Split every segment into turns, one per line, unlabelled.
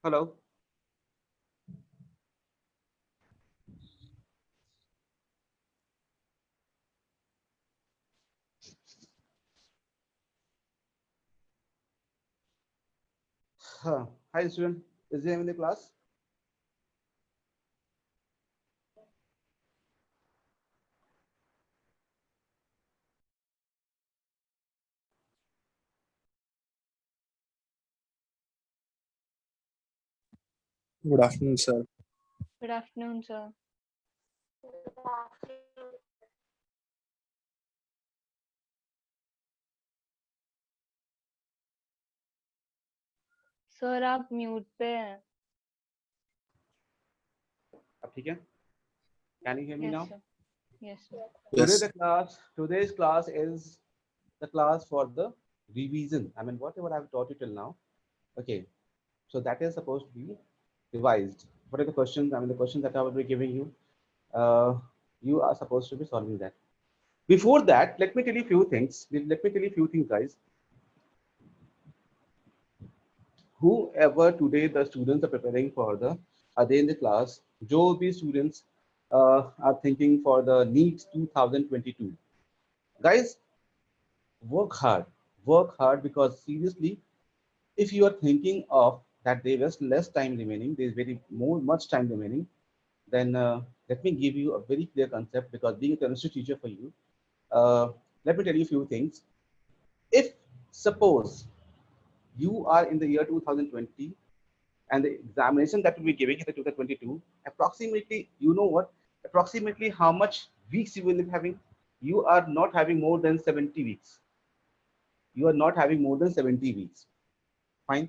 Hello. Hi, student. Is there in the class?
Good afternoon, sir.
Good afternoon, sir. Sir आप mute पे हैं.
अब ठीक है? Can you hear me
Yes,
now?
sir. Yes, sir.
Yes.
Today's class is the class for the revision. I mean, whatever I've taught you till now. Okay. So that is supposed to be revised. What are the questions? I mean, the questions that I will be giving you, uh, you are supposed to be solving that. Before that, let me tell you a few things. Let me tell you a few things, guys. Whoever today the students are preparing for the are they in the class, जो भी students are thinking for the NEET 2022, guys, work hard, work hard, because seriously, if you are thinking of that there is less time remaining, there is very more much time remaining, then let me give you a very clear concept, because being a chemistry teacher for you, uh, let me tell you a few things. If suppose you are in the year 2020 and the examination that will be giving in the 2022, approximately, you know what, approximately how much weeks you will be having? You are not having more than 70 weeks. You are not having more than 70 weeks. Fine.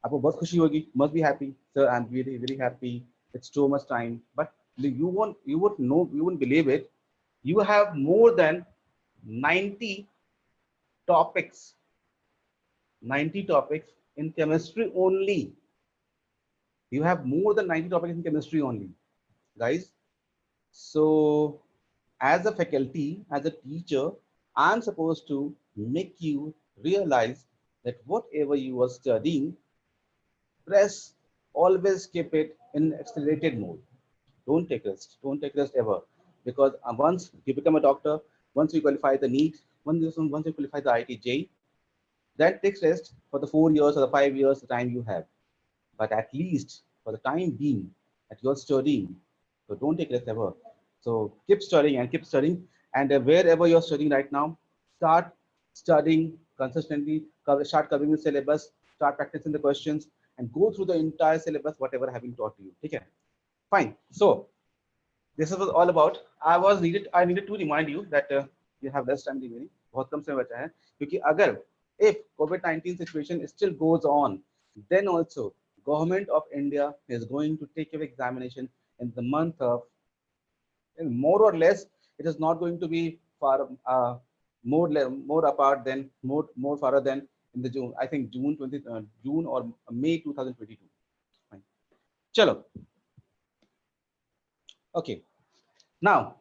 आपको बहुत खुशी होगी, must be happy, sir. I'm really very happy. It's too much time, but you won't know, you won't believe it. You have more than 90 topics, 90 topics in chemistry only. You have more than 90 topics in chemistry only, guys. So, as a faculty, as a teacher, I'm supposed to make you realize that whatever you are studying, press, always keep it in accelerated mode. Don't take rest. Don't take rest ever. Because once you become a doctor, once you qualify the NEET, once you qualify the ITJ, that takes rest for the 4 years or the 5 years, the time you have. But at least for the time being that you're studying, so don't take rest ever. So keep studying and keep studying, and wherever you're studying right now, start studying consistently, start covering the syllabus, start practicing the questions, and go through the entire syllabus, whatever I have been taught to you. Okay, fine. So this is all about. I needed to remind you that you have less time remaining. बहुत कम समय बचा है, क्योंकि अगर if COVID-19 situation still goes on, then also government of India is going to take your examination in the month of, more or less, it is not going to be far more apart than more farther than in the June. I think June or May 2022. Fine. Chalo. Okay. Now,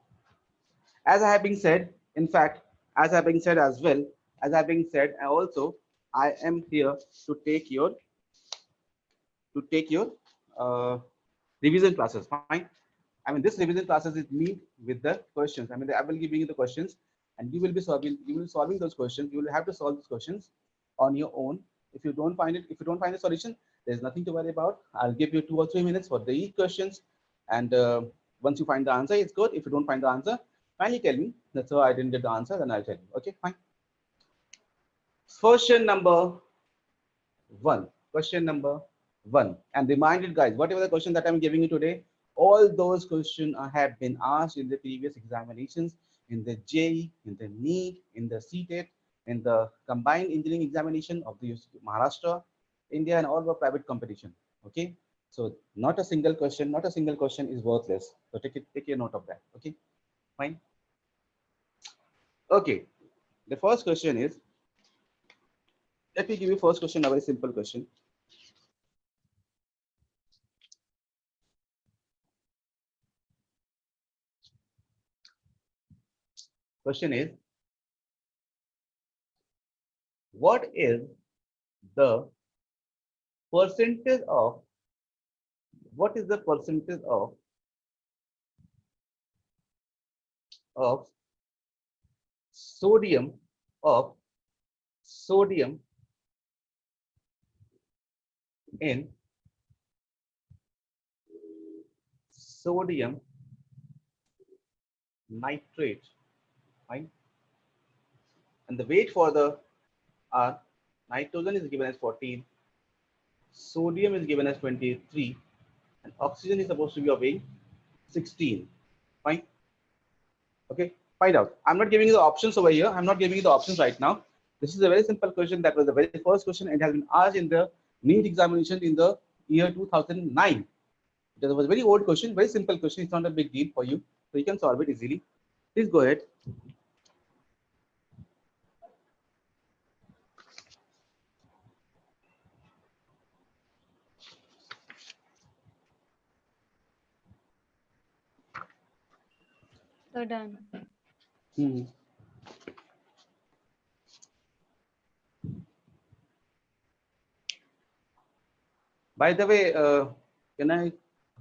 as I have been said, in fact, as I have been said as well, as I have been said, also I am here to take your uh, revision classes. Fine. I mean, this revision classes is me with the questions. I mean, I will give you the questions, and you will be solving. You will be solving those questions. You will have to solve those questions on your own. If you don't find it, if you don't find the solution, there's nothing to worry about. I'll give you 2 or 3 minutes for the each questions, and once you find the answer, it's good. If you don't find the answer, kindly tell me. That's why I didn't get the answer. Then I'll tell you. Okay, fine. Question number one. Question number one. And reminded, guys, whatever the question that I'm giving you today, all those questions have been asked in the previous examinations, in the JEE, in the NEET, in the CTET, in the combined engineering examination of the Maharashtra, India, and all the private competition. Okay. So not a single question is worthless. So take a note of that. Okay. Fine. Okay. The first question is, let me give you first question, a very simple question. Question is, what is the percentage of what is the percentage of sodium of sodium in sodium nitrate, right? And the weight for the nitrogen is given as 14, sodium is given as 23, and oxygen is supposed to be weighing 16. Fine. Okay, find out. I'm not giving you the options over here. I'm not giving you the options right now. This is a very simple question. That was the very first question. It has been asked in the NEET examination in the year 2009. It was a very old question, very simple question. It's not a big deal for you, so you can solve it easily. Please go ahead.
So done.
Hmm. By the way, can I?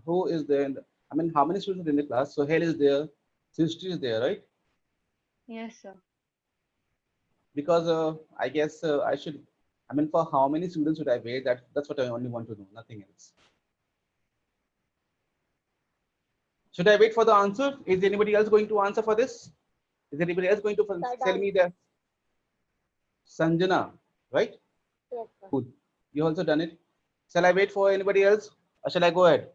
Who is there? I mean, how many students are in the class? So Hale is there, Srishti is there, right?
Yes, sir.
Because I guess I should. I mean, for how many students should I wait? That's what I only want to know. Nothing else. Should I wait for the answer? Is anybody else going to answer for this? Is anybody else going to tell me that? Sanjana, right?
Yes, sir.
Good. You also done it. Shall I wait for anybody else, or shall I go ahead?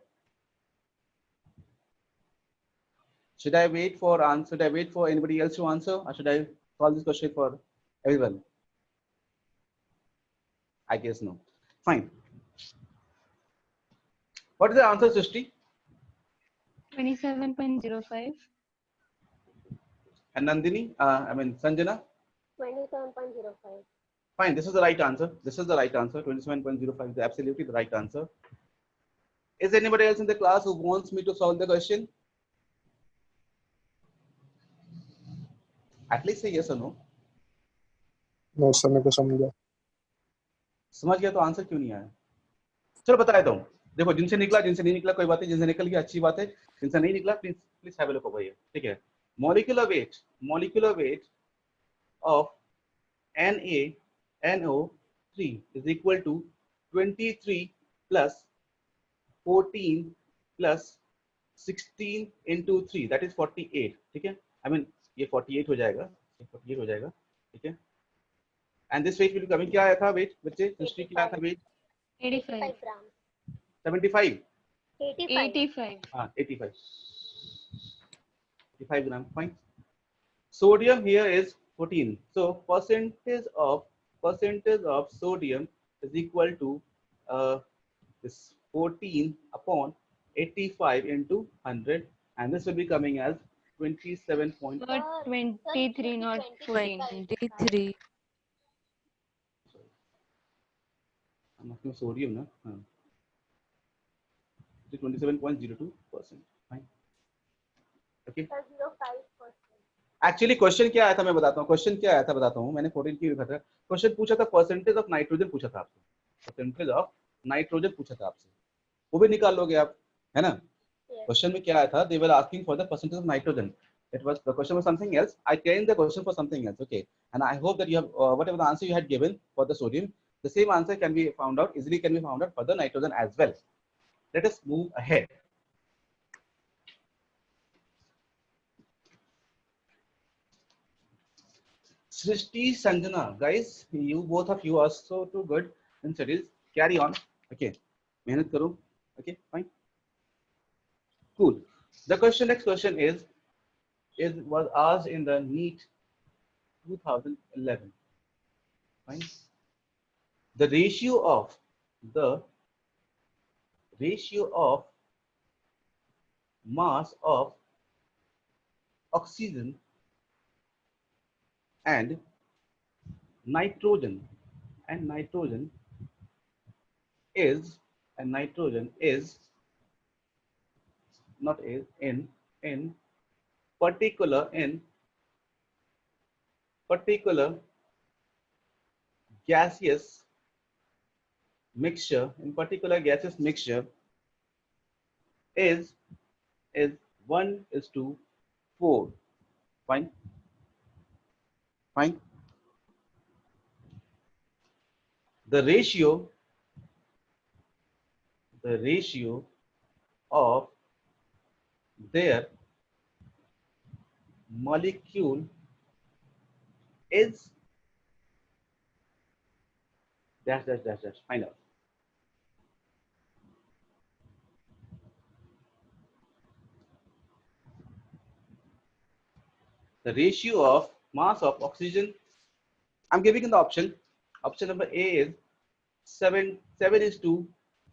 Should I wait for answer? Should I wait for anybody else to answer, or should I solve this question for everyone? I guess no. Fine. What is the answer, Srishti?
27.05.
And Nandini? I mean Sanjana?
27.05.
Fine. This is the right answer. This is the right answer. 27.05 is absolutely the right answer. Is anybody else in the class who wants me to solve the question? At least say yes or no.
No, sir, मेरे को समझ गया.
समझ गया तो answer क्यों नहीं आया? चलो बता देता हूँ. देखो जिनसे निकला जिनसे नहीं निकला कोई बात नहीं, जिनसे निकल गया अच्छी बात है, जिनसे नहीं निकला please have a look over here. ठीक है. Molecular weight of NaNO3 is equal to 23 plus 14 plus 16 into 3, that is 48. ठीक है. I mean ये 48 हो जाएगा, 48 हो जाएगा. ठीक है. And this weight will be coming, क्या आया था weight बच्चे? सृष्टि क्या आया था weight?
85.
grams.
75.
85.
85.
85. 85 gram. Fine. Sodium here is 14. So percentage of sodium is equal to this 14 upon 85 into 100, and this will be coming as 27.
Not 23, not 14.
23.
I'm asking sodium, no? 27.02%. Fine. Okay.
0.05%.
Actually question क्या आया था मैं बताता हूँ. Question क्या आया था बताता हूँ. मैंने 14 की लिखा था. क्वेश्चन पूछा था परसेंटेज ऑफ नाइट्रोजन पूछा था आपसे. परसेंटेज ऑफ नाइट्रोजन पूछा था आपसे. वो भी निकाल लोगे आप, है ना? क्वेश्चन में क्या आया था? They were asking for the percentage of nitrogen. It was the question was something else. I changed the question for something else. Okay, and I hope that you have whatever the answer you had given for the sodium, the same answer can be found out easily. Can be found out for the nitrogen as well. Let us move ahead. Srishti, Sanjana, guys, you both of you are so too good in studies. Carry on. Okay, मेहनत करो. Okay, fine. Cool. The next question was asked in the NEET 2011. Fine. The ratio of mass of oxygen and nitrogen is not is in particular gaseous mixture is 1:4. Fine. Fine. The ratio of their molecule is dash dash dash dash. Find out. The ratio of mass of oxygen. I'm giving you the option. Option number A is 7 is to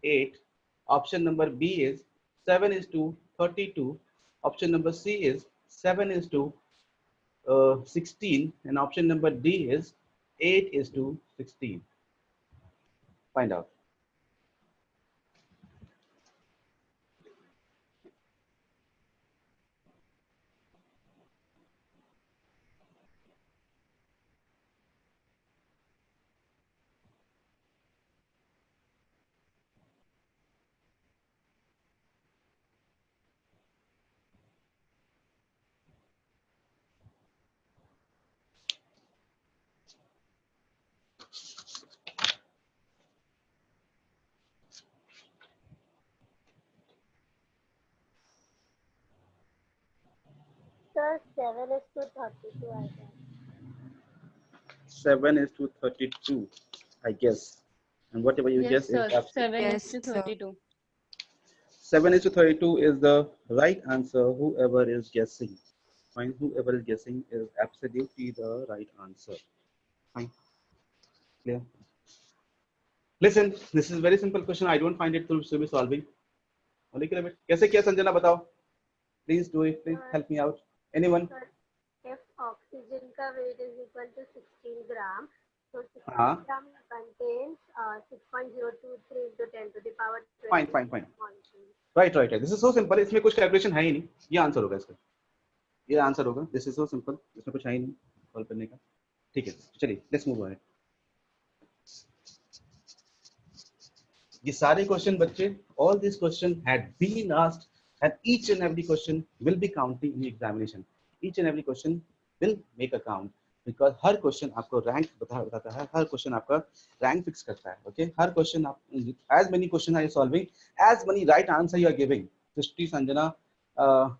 8. Option number B is 7 is to 32. Option number C is 7 is to 16. And option number D is 8 is to 16. Find out.
Sir, 7 is to 32, I guess.
7 is to 32, I guess. And whatever you
Yes,
guess is
sir.
absolutely.
7 is
Yes,
to
sir.
32.
7 is to 32 is the right answer. Whoever is guessing. Fine. Whoever is guessing is absolutely the right answer. Fine. Clear? Listen, this is a very simple question. I don't find it to be solving. Only a bit. कैसे किया संजना बताओ? Please do it. Please help me out. Anyone?
Sir, if oxygen ka weight is equal to 16 gram, so 16
हाँ.
gram contains 6.023 into 10 to the power 20
Fine, fine, fine.
molecules.
Right, right, right. This is so simple. इसमें कुछ calculation है ही नहीं. ये answer होगा इसका. ये answer होगा. This is so simple. इसमें कुछ है ही नहीं सॉल्व करने का. ठीक है. चलिए. Let's move on. ये सारे क्वेश्चन बच्चे, all these questions had been asked, and each and every question will be counting in the examination. Each and every question will make a count because her question आपको rank बताता है, हर question आपका rank fix करता है. Okay, हर question आप as many questions are you solving, as many right answer you are giving. Srishti, Sanjana,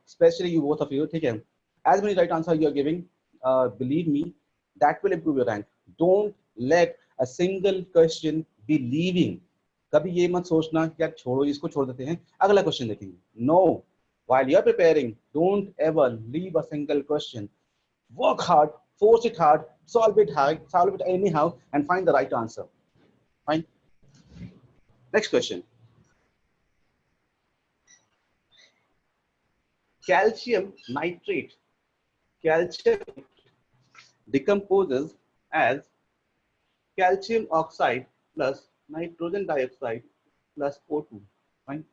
especially you both of you, ठीक है, as many right answer you are giving, believe me, that will improve your rank. Don't let a single question be leaving. कभी ये मत सोचना कि यार छोड़ो इसको, छोड़ देते हैं अगला क्वेश्चन देखेंगे. No, while you are preparing, don't ever leave a single question. Work hard, force it hard, solve it anyhow, and find the right answer. Fine. Next question. Calcium nitrate. Calcium decomposes as calcium oxide plus nitrogen dioxide plus O2. Fine.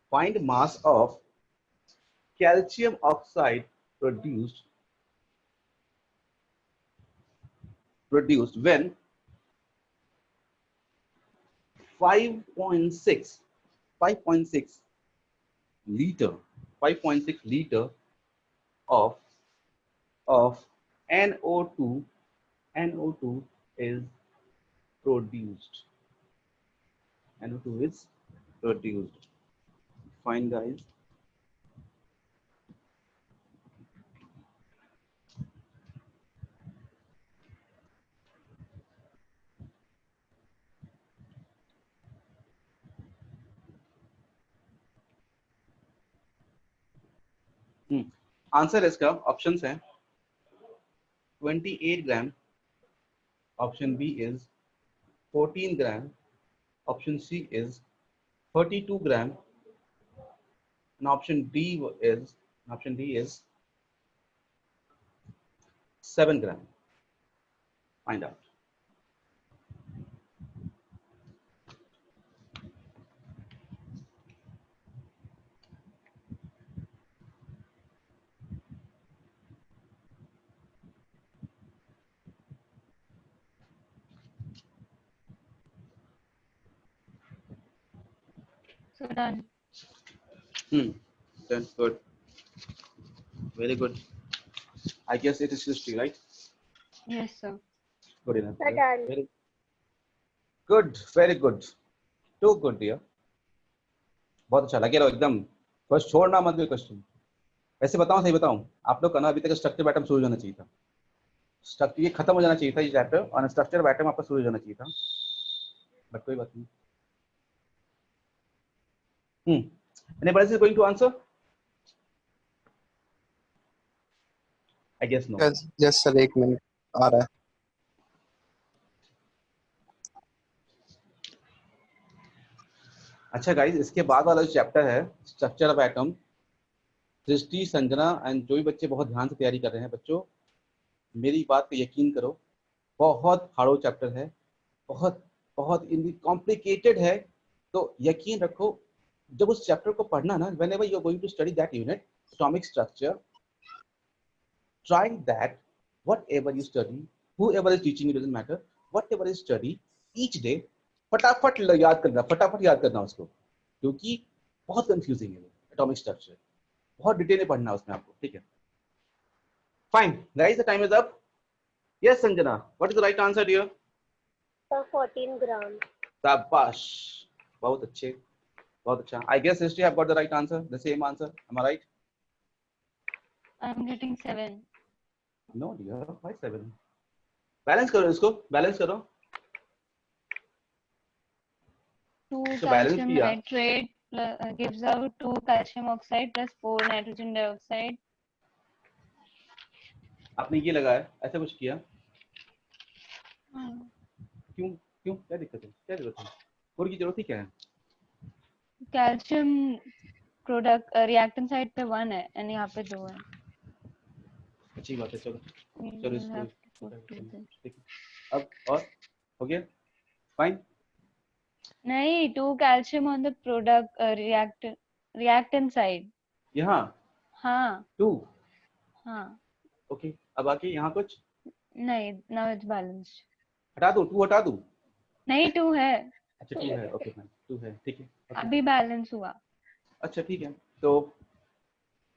Find mass of calcium oxide produced when 5.6 liter of NO2 is produced. NO2 is produced. Fine, guys. Answer इसका options हैं 28 gram, option B is 14 gram, option C is 32 gram, and option D is 7 gram. Find out.
So done.
Then good. Very good. I guess it is history, right?
Yes, sir.
Good enough.
So done.
Very good. Very good. Too good, dear. बहुत अच्छा लगे रहो एकदम। बस छोड़ना मत कोई question. वैसे बताऊं, सही बताऊं, आप लोग का ना अभी तक स्ट्रक्चर बैटम शुरू हो जाना चाहिए था। स्ट्रक्चर ये खत्म हो जाना चाहिए था ये चैप्टर, और स्ट्रक्चर बैटम आपका शुरू हो जाना चाहिए था, बट कोई बात नहीं। Anybody is going to answer? I guess no.
Yes sir, 1 minute आ रहा है।
अच्छा गाइस, इसके बाद वाला जो चैप्टर है structure of atom, Srishti, Sanjana, and जो भी बच्चे बहुत ध्यान से तैयारी कर रहे हैं बच्चों, मेरी बात पे यकीन करो, बहुत हार्ड चैप्टर है, बहुत बहुत कॉम्प्लिकेटेड है। तो यकीन रखो, जब उस चैप्टर को पढ़ना ना, whenever you are going to study that unit, atomic structure, try that whatever you study, whoever is teaching, it doesn't matter, whatever you study each day, फटाफट याद करना उसको, क्योंकि बहुत कंफ्यूजिंग है एटॉमिक स्ट्रक्चर, बहुत डिटेल में पढ़ना उसमें आपको, ठीक है? Fine guys, the time is up. Yes Sanjana, what is the right answer dear?
So 14 grams.
शाबाश, बहुत अच्छे, बहुत अच्छा। I guess history have got the right answer, the same answer, am I right?
I'm getting 7.
No dear, why 7? Balance करो इसको, balance करो।
2
तो balance
calcium
किया,
nitrate gives out 2 calcium oxide plus 4 nitrogen dioxide.
आपने ये लगाया, ऐसा कुछ किया, क्यों क्यों, क्या दिक्कत है, क्या जरूरत है, और की जरूरत ही क्या है?
कैल्शियम प्रोडक्ट रिएक्टेंट साइड पे 1 है एंड यहाँ पे 2 है।
अच्छी बात है, चलो
We
चलो
will have
इसको
to put this.
ठीक है। अब और हो गया, फाइन।
नहीं, 2 calcium on the product reactant side.
यहाँ
हाँ
2,
हाँ
ओके। अब आके यहाँ कुछ
नहीं, now it's balanced.
हटा दो, 2 हटा दो।
नहीं 2 है,
अच्छा 2 है, ओके फाइन, 2 है, ठीक है, okay.
अभी बैलेंस हुआ।
अच्छा ठीक है, तो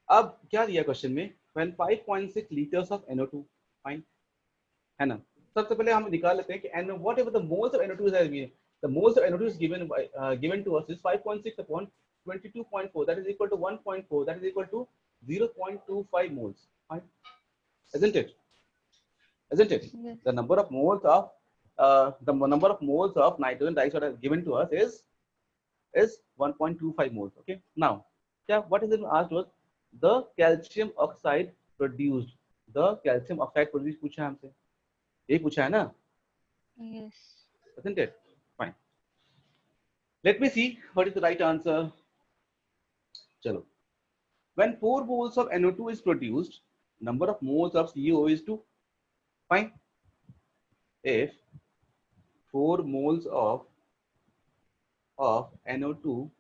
अब क्या दिया क्वेश्चन में? when 5.6 liters of NO2, fine है ना? सबसे पहले हम निकाल लेते हैं कि NO, whatever the moles of NO2 is given, the moles of NO2 is given to us is 5.6 upon 22.4, that is equal to 1.4, that is equal to 0.25 moles, fine, isn't it? Isn't it?
Yes.
The number of moles of nitrogen dioxide given to us is 1.25 moles. Okay. Now, yeah, what is it asked was the calcium oxide produced. The calcium oxide produced पूछा है हमसे, ये पूछा है ना?
Yes.
Isn't it? Fine. Let me see what is the right answer. चलो. When 4 moles of NO2 is produced, number of moles of CO is 2. Fine. If 4 moles of NO2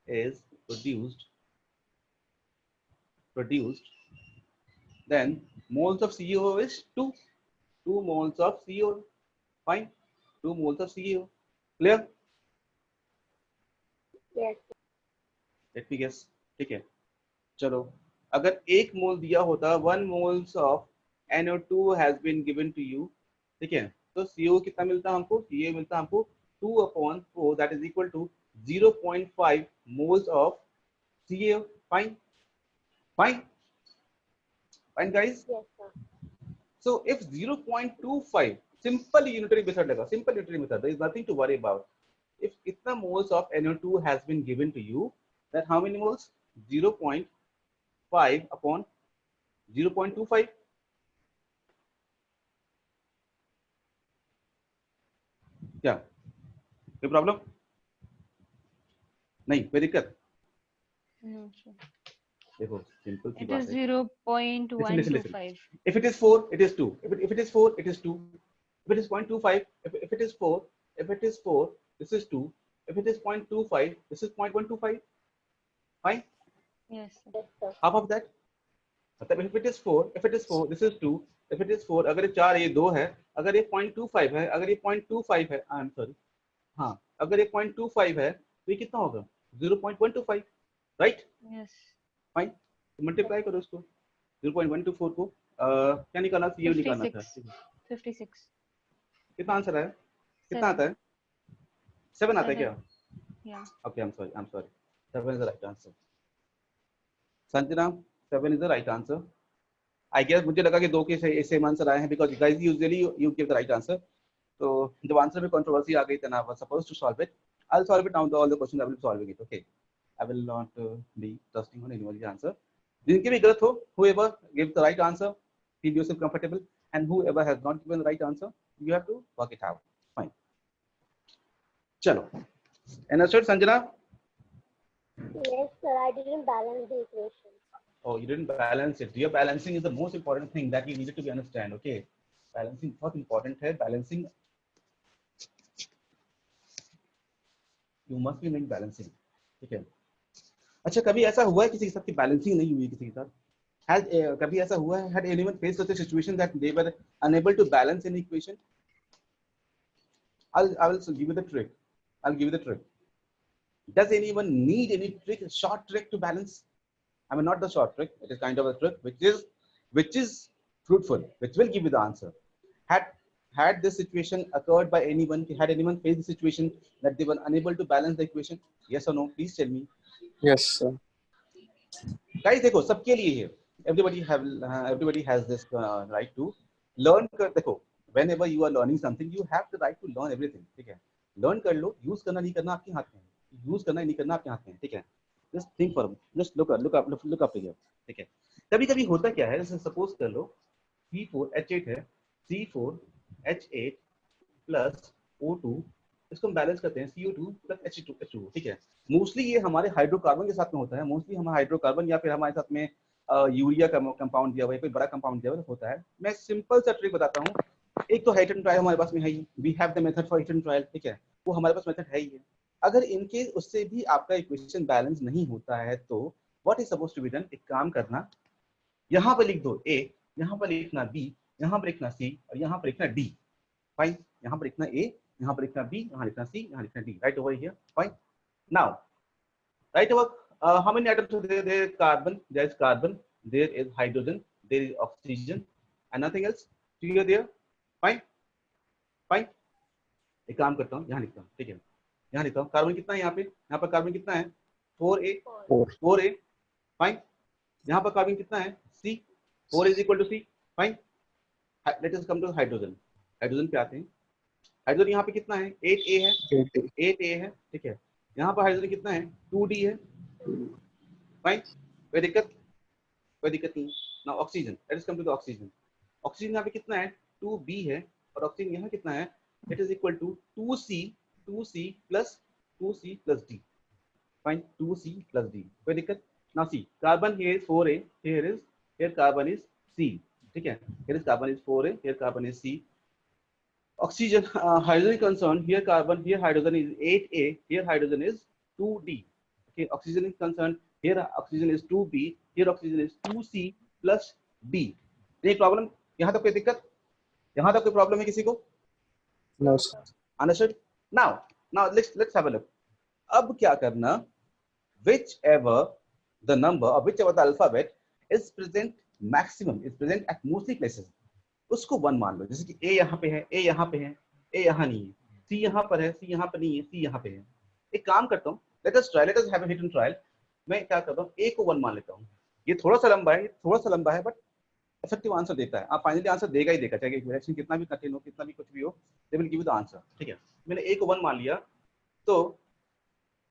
is produced, then moles of CO is 2. 2 moles of CO. Fine. 2 moles of CO. Clear?
Yes.
Let me guess. ठीक है, चलो, अगर 1 मोल दिया होता, 1 moles of NO2 has been given to you, ठीक है, तो CO कितना मिलता हमको? CO मिलता हमको 2/4, that is equal to 0.5 moles of CO. Fine, fine, fine guys.
Yes, sir.
So if 0.25, simple unitary method लगा, simple unitary method, there is nothing to worry about. If कितना moles of NO2 has been given to you, that how many moles? 0.5 upon 0.25. क्या कोई problem? नहीं, कोई दिक्कत?
No, sir.
देखो simple C
It
बात
is
है।
0.125.
If it is 4, it is 2. If it is 4, it is 2. If it is 0.25, if it is 4, this is 2. If it is 0.25, this is 0.125. Fine.
Yes, sir.
Yes, sir.
Half of that. मतलब if it is 4, this is 2. If it is 4, अगर ये 4, ये 2 है, अगर ये 0.25 है, अगर ये 0.25 है, आई एम सॉरी, हाँ, अगर ये 0.25 है, तो ये कितना होगा? 0.125, right?
Yes.
फाइन, मल्टीप्लाई करो इसको 0.124 को क्या निकालना था, ये निकालना था
56.
कितना आंसर है, कितना आता है 7 आता है क्या?
Yeah.
Okay, I'm sorry. 7 is the right answer. Sanjana, 7 is the right answer. I guess मुझे लगा कि 2 के सेम आंसर आए हैं because guys usually you give the right answer. तो जब आंसर में कंट्रोवर्सी आ गई then I was supposed to solve it. I'll solve it now. All the questions I will be solving it. Okay. I will not be trusting on anyone's answer. जिनकी भी गलत हो, whoever gives the right answer, feel yourself comfortable, and whoever has not given the right answer, you have to work it out. Fine. चलो. Understood, Sanjana?
Yes, sir. I didn't balance the equation.
Oh, you didn't balance it. Your balancing is the most important thing that you needed to be understand. Okay, balancing बहुत important है. Balancing, you must be doing balancing. ठीक है. अच्छा, कभी ऐसा हुआ है किसी के साथ कि balancing नहीं हुई किसी के साथ? Has कभी ऐसा हुआ है? Had anyone faced such a situation that they were unable to balance an equation? I will give you the trick. I'll give you the trick. Does anyone need any trick, short trick to balance? I mean, not the short trick. It is kind of a trick which is fruitful, which will give you the answer. Had this situation occurred by anyone? Had anyone faced the situation that they were unable to balance the equation? Yes or no? Please tell me.
Yes, sir.
Guys, देखो सबके लिए है. Everybody has this right to learn. देखो, whenever you are learning something, you have the right to learn everything. ठीक है? Learn कर लो. Use करना नहीं करना आपके हाथ में है. Use करना नहीं करना आपके हाथ में है. ठीक है? Just think for a minute. Just look up here. ठीक है? कभी-कभी होता क्या है? जैसे suppose कर लो C4H8 है, C4H8 plus O2, इसको हम बैलेंस करते हैं CO2 plus H2O. ठीक है? मोस्टली ये हमारे हाइड्रोकार्बन के साथ में होता है. मोस्टली हमारा हाइड्रोकार्बन या फिर हमारे साथ में यूरिया का कंपाउंड दिया हुआ है, कोई बड़ा कंपाउंड दिया हुआ होता है. मैं सिंपल सा ट्रिक बताता हूँ. एक तो हाइड्रोजन ट्रायल हमारे पास में है ही. We have the method for hydrogen trial. ठीक है? वो हमारे पास मेथड है ही है. अगर इनके उससे भी आपका इक्वेशन बैलेंस नहीं होता है तो what is supposed to be done? एक काम करना, यहाँ पर लिख दो A, यहाँ पर लिखना B, यहाँ पर लिखना C और यहाँ पर लिखना D. फाइन. यहाँ पर लिखना A, यहाँ पर लिखना B, यहाँ लिखना C, यहाँ लिखना D. Right over here. Fine. Now right over, how many atoms are there? There is carbon, there is hydrogen, there is oxygen and nothing else. Clear there? Fine. Fine. एक काम करता हूँ, यहाँ लिखता हूँ. ठीक है? यहाँ लिखता हूँ. कार्बन कितना है यहाँ पे? यहाँ पर कार्बन कितना है? 4A. फाइन. यहाँ पर कार्बन कितना है? C. 4 is equal to C. Fine. Let us come to hydrogen. Hydrogen पे आते हैं. हाइड्रोजन यहाँ पे कितना है? 8A है. 8A है. ठीक है? यहाँ पर हाइड्रोजन कितना है? 2D है. फाइन. कोई दिक्कत नहीं. Now oxygen. Let us come to the oxygen. Oxygen यहाँ पे कितना है? 2B है और ऑक्सीजन यहाँ कितना है? It is equal to 2C plus D. Fine. 2C plus D. कोई दिक्कत? Now see, carbon here is 4A, here carbon is C. ठीक है? here is carbon is 4A, here carbon is C. Oxygen, hydrogen concerned, here hydrogen is 8A, here hydrogen is 2D. Okay, oxygen is concerned, here oxygen is 2B, here oxygen is 2C plus D. any problem? यहाँ तक कोई दिक्कत? यहाँ तक कोई problem है किसी को?
No, sir.
Understood? Now let's have a look. अब क्या करना? Whichever the number or whichever the alphabet is present at mostly places, उसको 1 मान लो. जैसे कि A यहाँ पे है, A यहाँ पे है, A यहाँ नहीं है, C यहाँ पर है, C यहाँ पर नहीं है, C यहाँ पे है. एक काम करता हूँ, let us have a hit and trial. मैं क्या करता हूँ, A को 1 मान लेता हूँ. ये थोड़ा सा लंबा है बट इफेक्टिव आंसर देता है. आप फाइनली आंसर देगा ही देगा, चाहे इक्वेशन कितना भी कठिन हो, कितना भी कुछ भी हो, they will give you the answer. ठीक है? मैंने A को 1 मान लिया. तो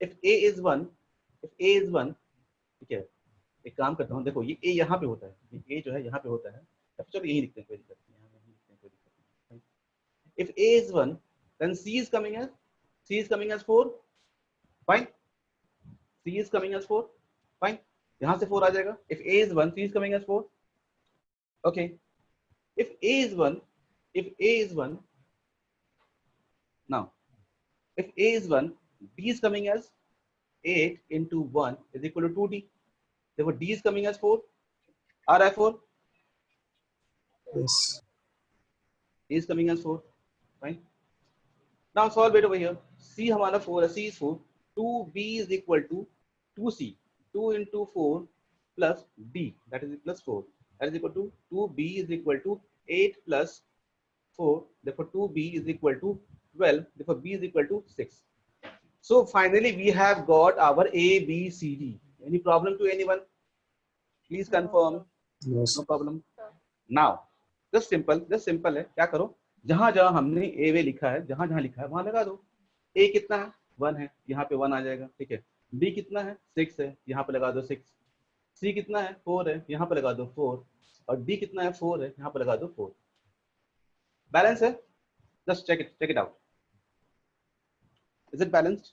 if A is 1, ठीक है, एक काम करता हूँ. देखो ये A यहाँ पे होता है, ये A जो है यहाँ पे होता है. चलो यही लिखते हैं, कोई दिक्कत नहीं. If A is 1, then C is coming as 4. Fine. C is coming as 4. Fine. यहाँ से 4 आ जाएगा. If A is 1, C is coming as 4. Okay. If A is 1, now if A is 1, D is coming as 8 into 1 is equal to 2D. Therefore D is coming as 4. R 4.
Yes.
D is coming as 4. Fine. Now solve it over here. C हमारा 4 है, C is 4. 2b is equal to 2c. 2 into 4 plus b, that is plus 4. That is equal to 2b is equal to 8 plus 4. Therefore, 2b is equal to 12. Therefore, b is equal to 6. So finally, we have got our A, B, C, D. Any problem to anyone? Please confirm.
No,
No
sir.
problem. Now, just simple है. क्या करो? जहां जहां हमने A वे लिखा है, जहां जहां लिखा है वहां लगा दो. A कितना है? 1 है. यहाँ पे 1 आ जाएगा. ठीक है. B कितना है? 6 है. यहाँ पे लगा दो 6. C कितना है? 4 है. यहाँ पे लगा दो 4. और D कितना है? 4 है. यहाँ पे लगा दो 4. बैलेंस है? Just check it out. Is it balanced?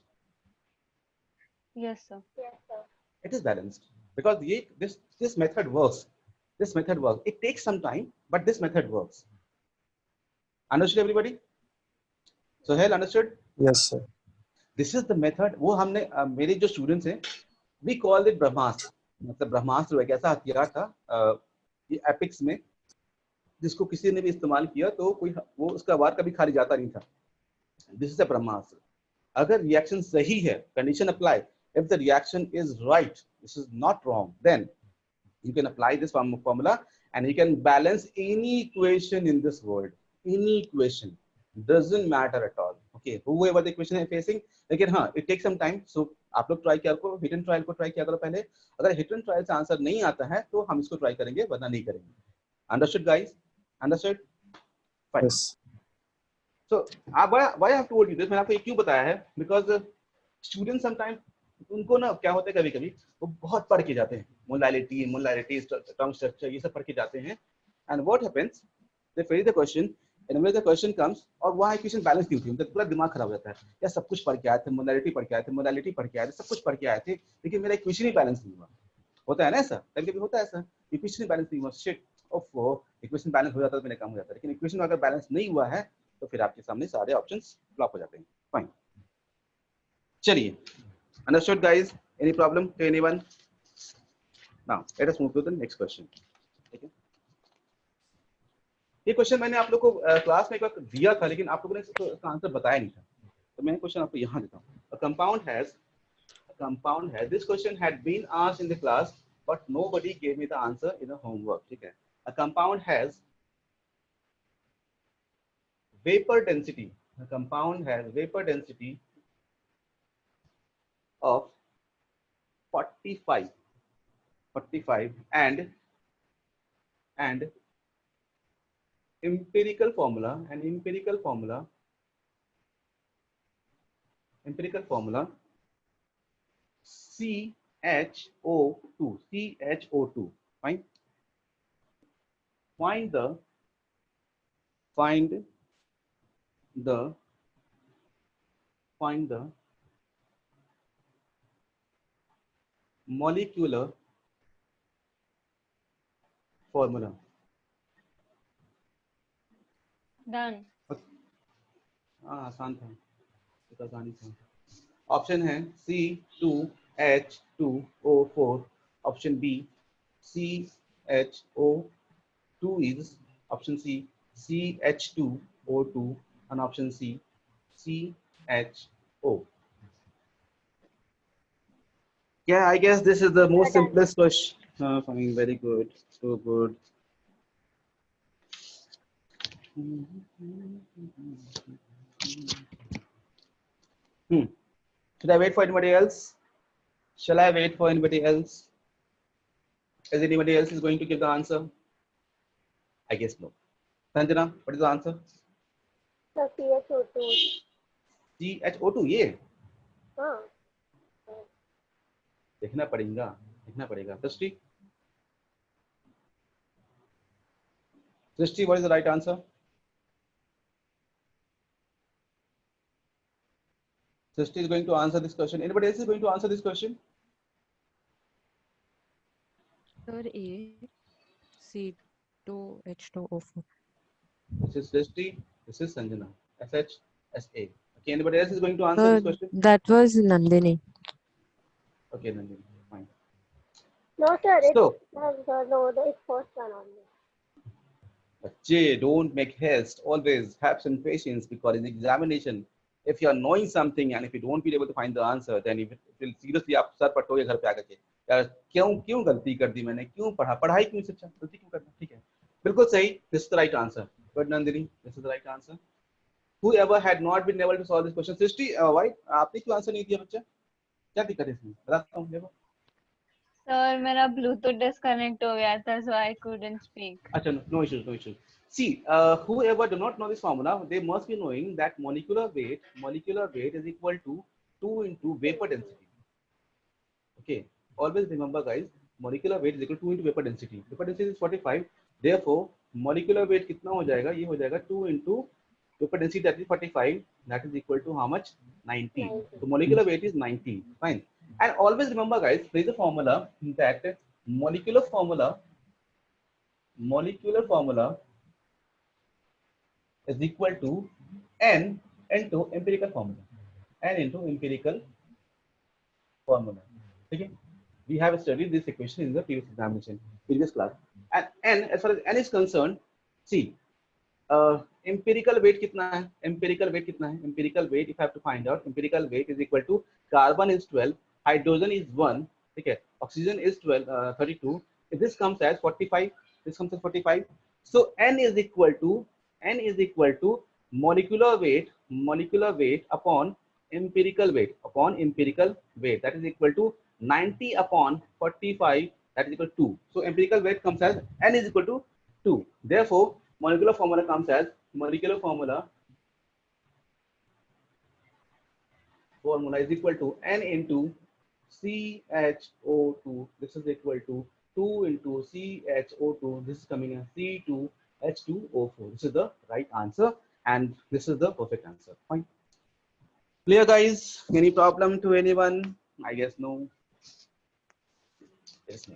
Yes, sir.
Yes, sir.
It is balanced because this method works. This method works. It takes some time, but this method works. Understood, everybody? So, hell, understood?
Yes, sir.
This is the method. वो हमने मेरे जो students हैं, we call it ब्रह्मास्त्र. मतलब ब्रह्मास्त्र एक ऐसा हथियार था ये एपिक्स में जिसको किसी ने भी इस्तेमाल किया तो कोई वो उसका वार कभी खाली जाता नहीं था. This is a ब्रह्मास्त्र. अगर रिएक्शन सही है, condition apply. If the reaction is right, this is not wrong, then you can apply this formula and you can balance any equation in this world. Any equation doesn't matter at all. Okay, whoever the equation is facing, लेकिन हाँ, it takes some time. So आप लोग try किया करो, hit and trial को try किया करो पहले. अगर हिट एंड ट्रायल से आंसर नहीं आता है तो हम इसको ट्राई करेंगे, वरना नहीं करेंगे. Understood, guys? Understood? Fine.
Yes.
So why I have told you this? मैंने आपको ये क्यों बताया है? Because students sometimes उनको ना क्या होता है कभी-कभी वो बहुत पढ़ के जाते हैं. मोलालिटी, टर्म स्ट्रक्चर ये सब पढ़ के जाते हैं. And what happens? They face the question. And when the question comes और वहाँ इक्वेशन बैलेंस नहीं होती, उनका पूरा दिमाग खराब हो जाता है. यार सब कुछ पढ़ के आए थे, मोलालिटी पढ़ के आए थे, सब कुछ पढ़ के आए थे, लेकिन मेरा इक्वेशन ही बैलेंस नहीं हुआ. होता है ना ऐसा? कभी-कभी होता है ऐसा. इक्वेशन ही बैलेंस नहीं हुआ. शिट, ओफो, इक्वेशन बैलेंस हो जाता तो मेरा काम हो जाता. लेकिन इक्वेशन अगर बैलेंस नहीं हुआ है तो फिर आपके सामने सारे ऑप्शंस फ्लॉप हो जाते हैं. फाइन. चलिए. Understood, guys? Any problem to anyone? Now, let us move to the next question. Okay. ये क्वेश्चन मैंने आप लोग को क्लास में एक बार दिया था, लेकिन आप लोगों ने इसका आंसर बताया नहीं था, तो मैं क्वेश्चन आपको यहाँ देता हूँ. A compound has this question had been asked in the class, but nobody gave me the answer in the homework. ठीक है. A compound has vapor density. A compound has vapor density of 45 and empirical formula CHO2. Fine. Find the molecular formula.
Done.
आसान था, आसानी था. Option है C2H2O4. Option B CHO2 is option C CH2O2 and option C CHO. Yeah, I guess this is the most simplest question. Fine, very good, so good. Should I wait for anybody else? Shall I wait for anybody else? Is anybody else is going to give the answer? I guess no. Sanjana, what is the answer?
So CHO2.
CHO2. ये
हाँ.
देखना पड़ेगा. Srishti, what is the right answer? Srishti is going to answer this question. Anybody else is going to answer this question?
Sir, A, C2H2O4.
This is Srishti. This is Sanjana. SHSA. Okay. Anybody else is going to answer this question?
That was Nandini.
Okay, Nandini. Fine.
No, sir. It's
So,
it's first one only.
Jay, don't make haste. Always have some patience because in examination, if you are knowing something and if you don't be able to find the answer, then you will seriously आप sir पटोगे घर पे आकर के, यार क्यों गलती कर दी मैंने, क्यों पढ़ाई क्यों से अच्छा, गलती क्यों करना, ठीक है, बिल्कुल सही, this is the right answer. But Nandini, this is the right answer. Whoever had not been able to solve this question, Srishti, why आपने क्यों आंसर नहीं दिया बच्चा, क्या दिक्कत है इसमें, बताता हूँ देखो.
सर मेरा ब्लूटूथ डिस्कनेक्ट हो गया था, so I couldn't speak.
अच्छा, no issues, no issues. See, whoever do not know this formula, they must be knowing that molecular weight is equal to 2 into vapor density. Okay, always remember guys, molecular weight is equal to 2 into vapor density. Vapor density is 45. Therefore, molecular weight कितना हो जाएगा, ये हो जाएगा 2 into vapor density, that is 45, that is equal to how much, 90. So molecular weight is 90. Fine. And always remember guys, there is a formula that molecular formula is equal to n into empirical formula. N into empirical formula. Okay, we have studied this equation in the previous examination, previous class. And n, as far as n is concerned, see, empirical weight कितना है, empirical weight कितना है, empirical weight, if I have to find out, empirical weight is equal to carbon is 12, hydrogen is 1, okay, oxygen is 12, 32. If this comes as 45, this comes as 45. So n is equal to molecular weight upon empirical weight, that is equal to 90 upon 45, that is equal to 2. So empirical weight comes as n is equal to 2. Therefore, molecular formula comes as formula is equal to n into CHO2. This is equal to 2 into CHO2. This is coming as C2H2O4. This is the right answer, and this is the perfect answer. Fine. Clear, guys? Any problem to anyone? I guess no. Yes, no.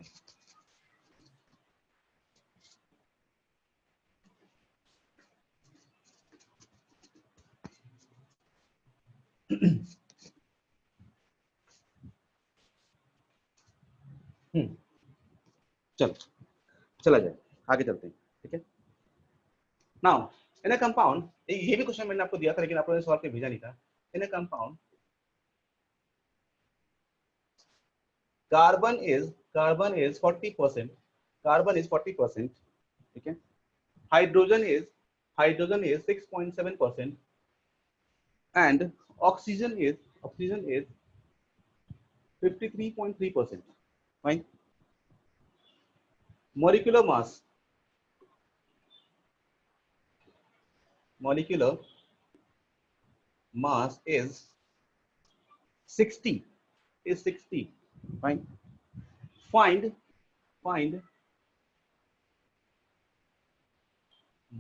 चलो चला जाए, आगे चलते हैं, ठीक है. Now in a compound, ये भी क्वेश्चन मैंने आपको दिया था लेकिन आप लोगों ने सॉल्व करके भेजा नहीं था. इन a compound, carbon is 40%, okay, hydrogen is 6.7%, and oxygen is 53.3%. Fine. Molecular mass is 60. Fine. Find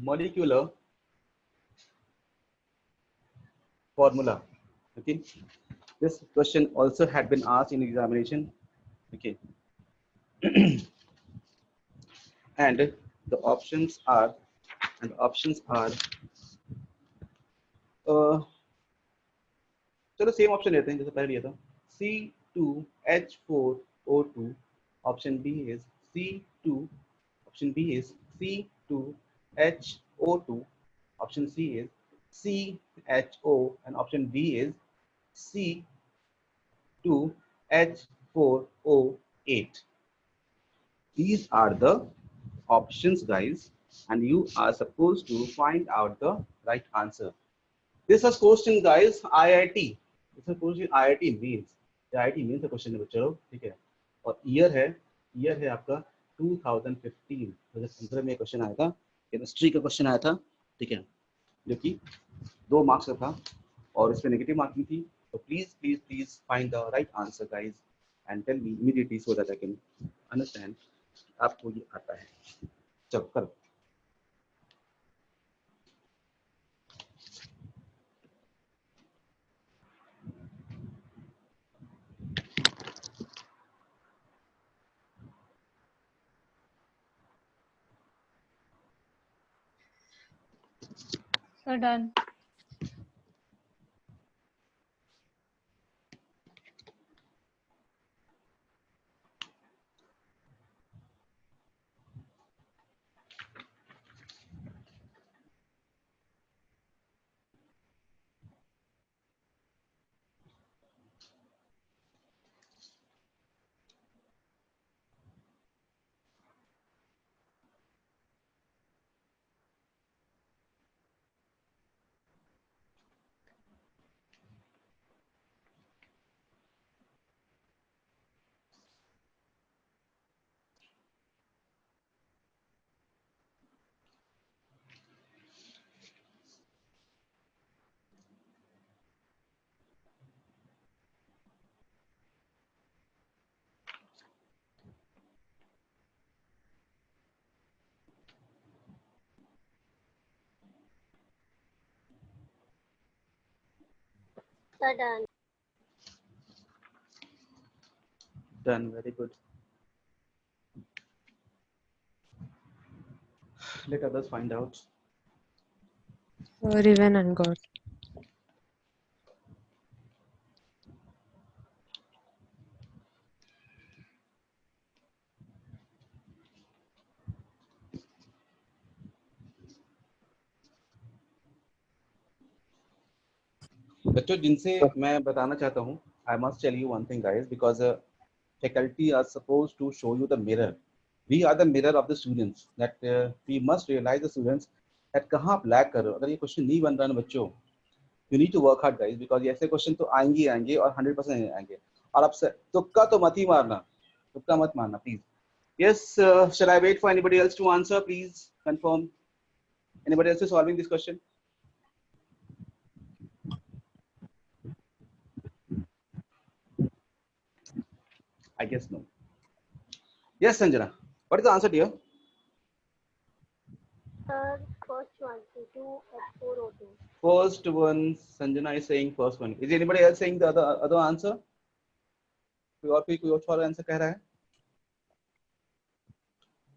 molecular formula. Okay, this question also had been asked in examination. Okay, and the options are चलो same option लेते हैं जैसे पहले लिया था. C2H4O2. Option B is C2. Option B is C2HO2. Option C is CHO, and option D is C2H4O8. These are the options, guys, and you are supposed to find out the right answer. This was question, guys, IIT. This was question IIT means. IIT means the question है बच्चों, ठीक है. और year है आपका 2015. 2015 में question आया था, केमिस्ट्री का क्वेश्चन आया था, ठीक है, जो कि 2 मार्क्स का था और इसमें नेगेटिव मार्किंग थी. तो please find the right answer guys and tell me immediately so that I can understand आपको ये आता है. चलो करो.
So done.
Sir, done.
Done. Very good. Let others find out.
Sir, even ungot.
बच्चों जिनसे मैं बताना चाहता हूँ, I must tell you one thing, guys, because faculty are supposed to show you the mirror. We are the mirror of the students. That we must realize the students that कहाँ आप lag कर रहे हो. अगर ये question नहीं बन रहा है ना बच्चों, you need to work hard, guys, because ये ऐसे क्वेश्चन तो आएंगे आएंगे और 100% आएंगे. और आप तुक्का तो मत ही मारना, तुक्का मत मारना, please. Yes, shall I wait for anybody else to answer? Please confirm. Anybody else is solving this question? I guess no. Yes, Sanjana. What is the answer, dear?
Sir, first one, C2 H4O2.
First one, Sanjana is saying first one. Is anybody else saying the other answer? कोई और answer कह रहा है?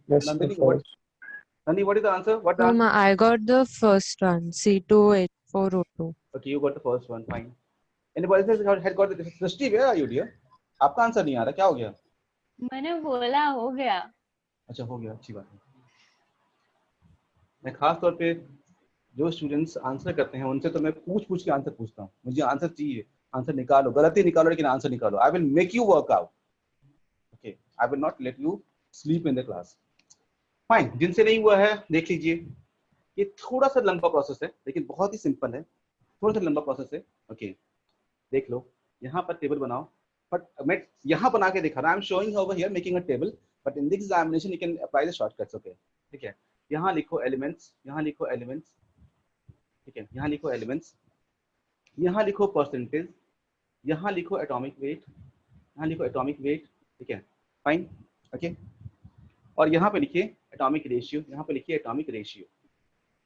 Yes,
Nandini,
sir.
Nandini, what is the answer? What the
So
answer?
I got the first one, C2H4O2.
Okay, you got the first one. Fine. Anybody else had got the Srishti? Where are you, dear? आपका answer नहीं आ रहा, क्या हो गया?
मैंने बोला हो गया.
अच्छा हो गया, अच्छी बात है. मैं खास तौर पे जो स्टूडेंट्स आंसर करते हैं उनसे तो मैं पूछ के आंसर पूछता हूँ. मुझे आंसर चाहिए, आंसर निकालो, गलती निकालो लेकिन आंसर निकालो. I will make you work out. Okay, I will not let you sleep in the class. Fine. जिनसे नहीं हुआ है देख लीजिए. ये थोड़ा सा लंबा प्रोसेस है लेकिन बहुत ही सिंपल है. थोड़ा सा लंबा प्रोसेस है. ओके, देख लो. यहाँ पर टेबल बनाओ. बट मैं यहाँ बना के दिखा रहा हूँ. I am showing over here making a table, but in this examination you can apply the shortcuts. Okay, ठीक है. यहाँ लिखो एलिमेंट्स, यहाँ लिखो एलिमेंट्स, ठीक है. यहाँ लिखो एलिमेंट्स, यहाँ लिखो परसेंटेज, यहाँ लिखो एटॉमिक वेट, यहाँ लिखो एटॉमिक वेट, ठीक है. फाइन. ओके, और यहाँ पे लिखिए एटॉमिक रेशियो, यहाँ पे लिखिए एटॉमिक रेशियो.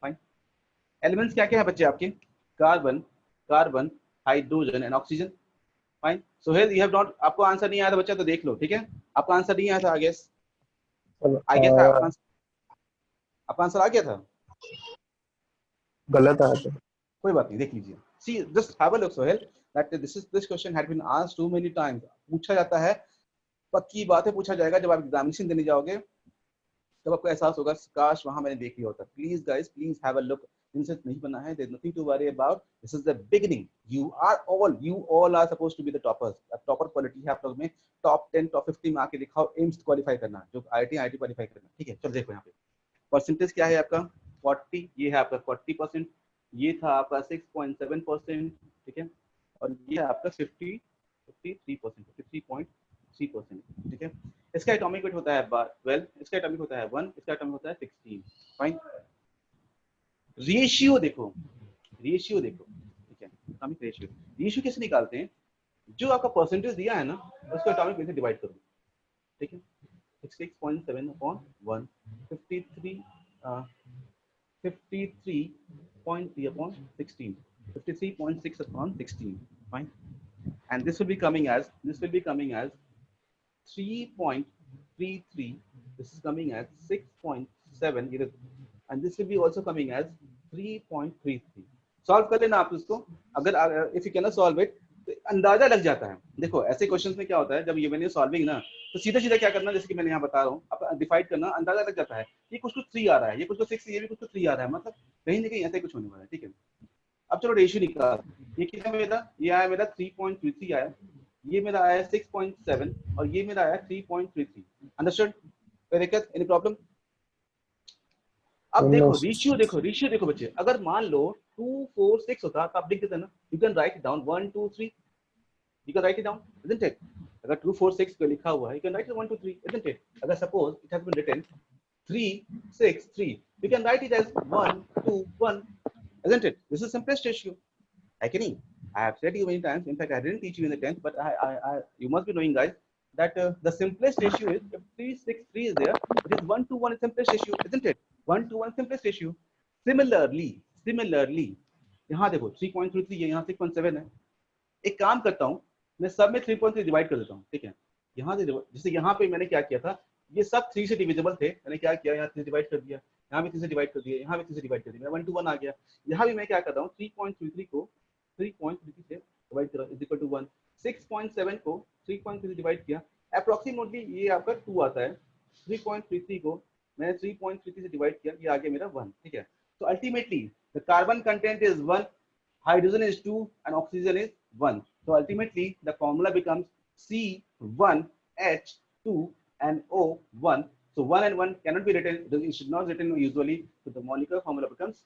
फाइन. एलिमेंट्स क्या क्या है बच्चे आपके? Carbon, carbon, hydrogen and oxygen. Fine. Sohail, you have not, आपको आंसर नहीं आया था बच्चा तो देख लो, ठीक है. आपका आंसर नहीं आया था, आई गेस आपका आंसर आ गया था.
गलत आया था.
कोई बात नहीं, देख लीजिए. See, just have a look Sohail, that this question had been asked too many times. पूछा जाता है, पक्की बात है, पूछा जाएगा. जब आप एग्जामिनेशन देने जाओगे तब आपको एहसास होगा काश वहां मैंने देख लिया होता. Please guys, please have a look. इनसे नहीं बना है, there is nothing to worry about. This is the beginning. You all are supposed to be the toppers. Topper quality है आप लोग में. टॉप 10 टॉप 50 में आके दिखाओ. एम्स क्वालीफाई करना, जो आईआईटी क्वालीफाई करना, ठीक है. चलो देखो यहाँ पे परसेंटेज क्या है आपका. 40, ये है आपका 40%. ये था आपका 6.7%, ठीक है. और ये है आपका 53%, 53.3%, ठीक है. इसका एटॉमिक वेट होता है 12, इसका एटॉमिक होता है 1, इसका एटॉमिक होता है 16. फाइन. रेशियो देखो, रेशियो देखो, ठीक है. एटॉमिक रेशियो, रेशियो कैसे निकालते हैं? जो आपका परसेंटेज दिया है ना उसको एटॉमिक वेट से डिवाइड करो, ठीक है. 6.7 upon 1, 53 53.3 upon 16, 53.6 upon 16. Fine. And this will be coming as 3.33. This is coming as 6.7, and this will be also coming as 3.33. Solve कर लेना आप इसको. अगर if you cannot solve it, तो अंदाजा लग जाता है. देखो ऐसे क्वेश्चंस में क्या होता है, जब ये मैंने सॉल्विंग ना, तो सीधा सीधा क्या करना, जैसे कि मैंने यहाँ बता रहा हूँ, आप डिवाइड करना, अंदाजा लग जाता है. ये कुछ 3 आ रहा है, ये कुछ 6, ये भी कुछ 3 आ रहा है, मतलब कहीं ना कहीं ऐसा कुछ होने वाला है, ठीक है. अब चलो रेशियो निकाल. ये कितना मेरा, ये आया मेरा 3.33 आया, ये मेरा आया 6.7 और ये मेरा आया 3.33. अंडरस्टूड? कोई दिक्कत, एनी प्रॉब्लम? अब देखो रेशियो, रेशियो देखो बच्चे. अगर मान लो 2 4 6 होता तो आप लिख देते ना. You can write it down 1 2 3. You can write it down, isn't it? अगर 2 4 6 पे लिखा हुआ है, you can write it 1 2 3, isn't it? अगर suppose it has been written 3 6 3, you can write it as 1 2 1, isn't it? This is simplest ratio. Actually, I have said you many times. In fact, I didn't teach you in the 10th, but you must be knowing, guys, that the simplest ratio is, if 3 6 3 is there, it is 1 to 1 is simplest ratio, isn't it? 1 to 1 simplest ratio. Similarly, यहाँ देखो 3.33 है, यहाँ 6.7 है. एक काम करता हूँ, मैं सब में 3.3 डिवाइड कर देता हूँ, ठीक है। यहाँ से जैसे यहाँ पे मैंने क्या किया था, ये सब 3 से डिविजिबल थे, मैंने क्या किया, यहाँ 3 डिवाइड कर दिया, यहाँ भी 3 से डिवाइड कर दिया, यहाँ भी 3 से डिवाइड कर दिया, 1 to 1 आ गया। यहाँ भी मैं क्या कर रहा हूँ, 3.33 को 3.33 से डिवाइड करा इज इक्वल टू 1, 6.7 को 3.3 से डिवाइड किया, अप्रोक्सीमेटली ये आपका 2 आता है। 3.33 को मैंने 3.33 से डिवाइड किया, ये आ गया मेरा 1, ठीक है। तो ultimately the carbon content is 1, hydrogen is 2 and oxygen is 1. So ultimately the formula becomes C1H2 and O1. So 1 and 1 cannot be written, it should not be written usually. So the molecular formula becomes,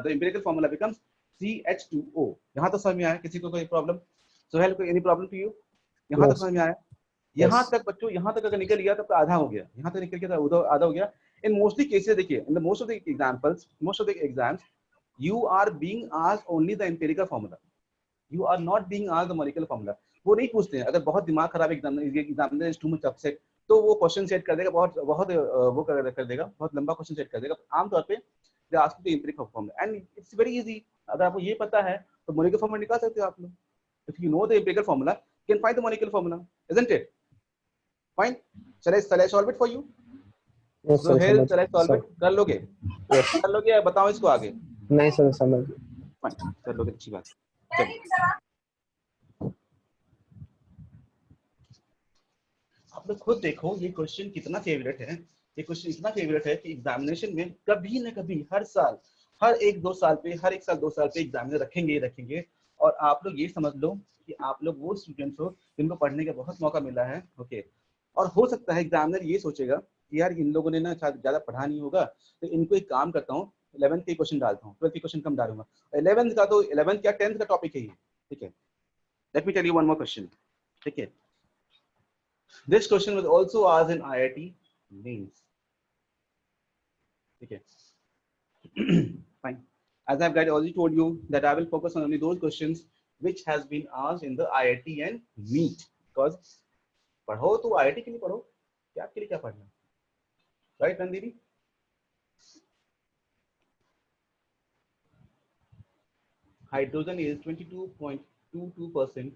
the empirical formula becomes CH2O. यहाँ तक समझ में आया? किसी को कोई problem? Sohail, any problem to you? यहाँ तक समझ में आया? यहाँ तक बच्चों, यहाँ तक अगर निकल गया तो आधा हो गया, यहाँ तक निकल गया तो आधा हो गया। In mostly cases देखिए, in the most of the examples, most of the exams, you are being asked only the empirical formula. You are not being asked the molecular formula. वो नहीं पूछते हैं। अगर बहुत दिमाग खराब examiner is too much upset, तो वो क्वेश्चन सेट कर देगा, बहुत वो कर देगा, बहुत लंबा क्वेश्चन सेट कर देगा। आमतौर पे they ask the empirical formula and it's very easy. अगर आपको ये पता है तो molecular formula निकाल सकते हो आप लोग। If you know the empirical formula, you can find the molecular formula, isn't it? Fine. Shall I solve it for you?
Yes,
So
sir,
here,
समझ-
shall I solve
sir.
it? कर लोगे?
Yes.
कर लोगे या बताओ इसको आगे?
नहीं सर, समझ।
Fine. कर लोगे, अच्छी बात। चलिए। आप लोग खुद देखो ये क्वेश्चन कितना फेवरेट है। ये क्वेश्चन इतना फेवरेट है कि एग्जामिनेशन में कभी ना कभी हर साल, हर एक साल दो साल पे एग्जामिनर रखेंगे। और आप लोग ये समझ लो कि आप लोग वो स्टूडेंट्स हो जिनको पढ़ने का बहुत मौका मिला है, ओके। और हो सकता है एग्जामिनर ये सोचेगा कि यार इन लोगों ने ना ज्यादा पढ़ा नहीं होगा, तो इनको एक काम करता हूँ, 11th के क्वेश्चन डालता हूँ, 12th के क्वेश्चन कम डालूंगा। 11th का तो 11th क्या 10th का टॉपिक है ये, ठीक है। Let me tell you one more question, ठीक है। This question was also asked in IIT mains. Okay. Fine. As I've already told you that I will focus on only those questions which has been asked in the IIT and NEET. Because पढ़ो तो IIT के लिए पढ़ो, क्या आपके लिए क्या पढ़ना, right Nandini? Hydrogen is 22.22%.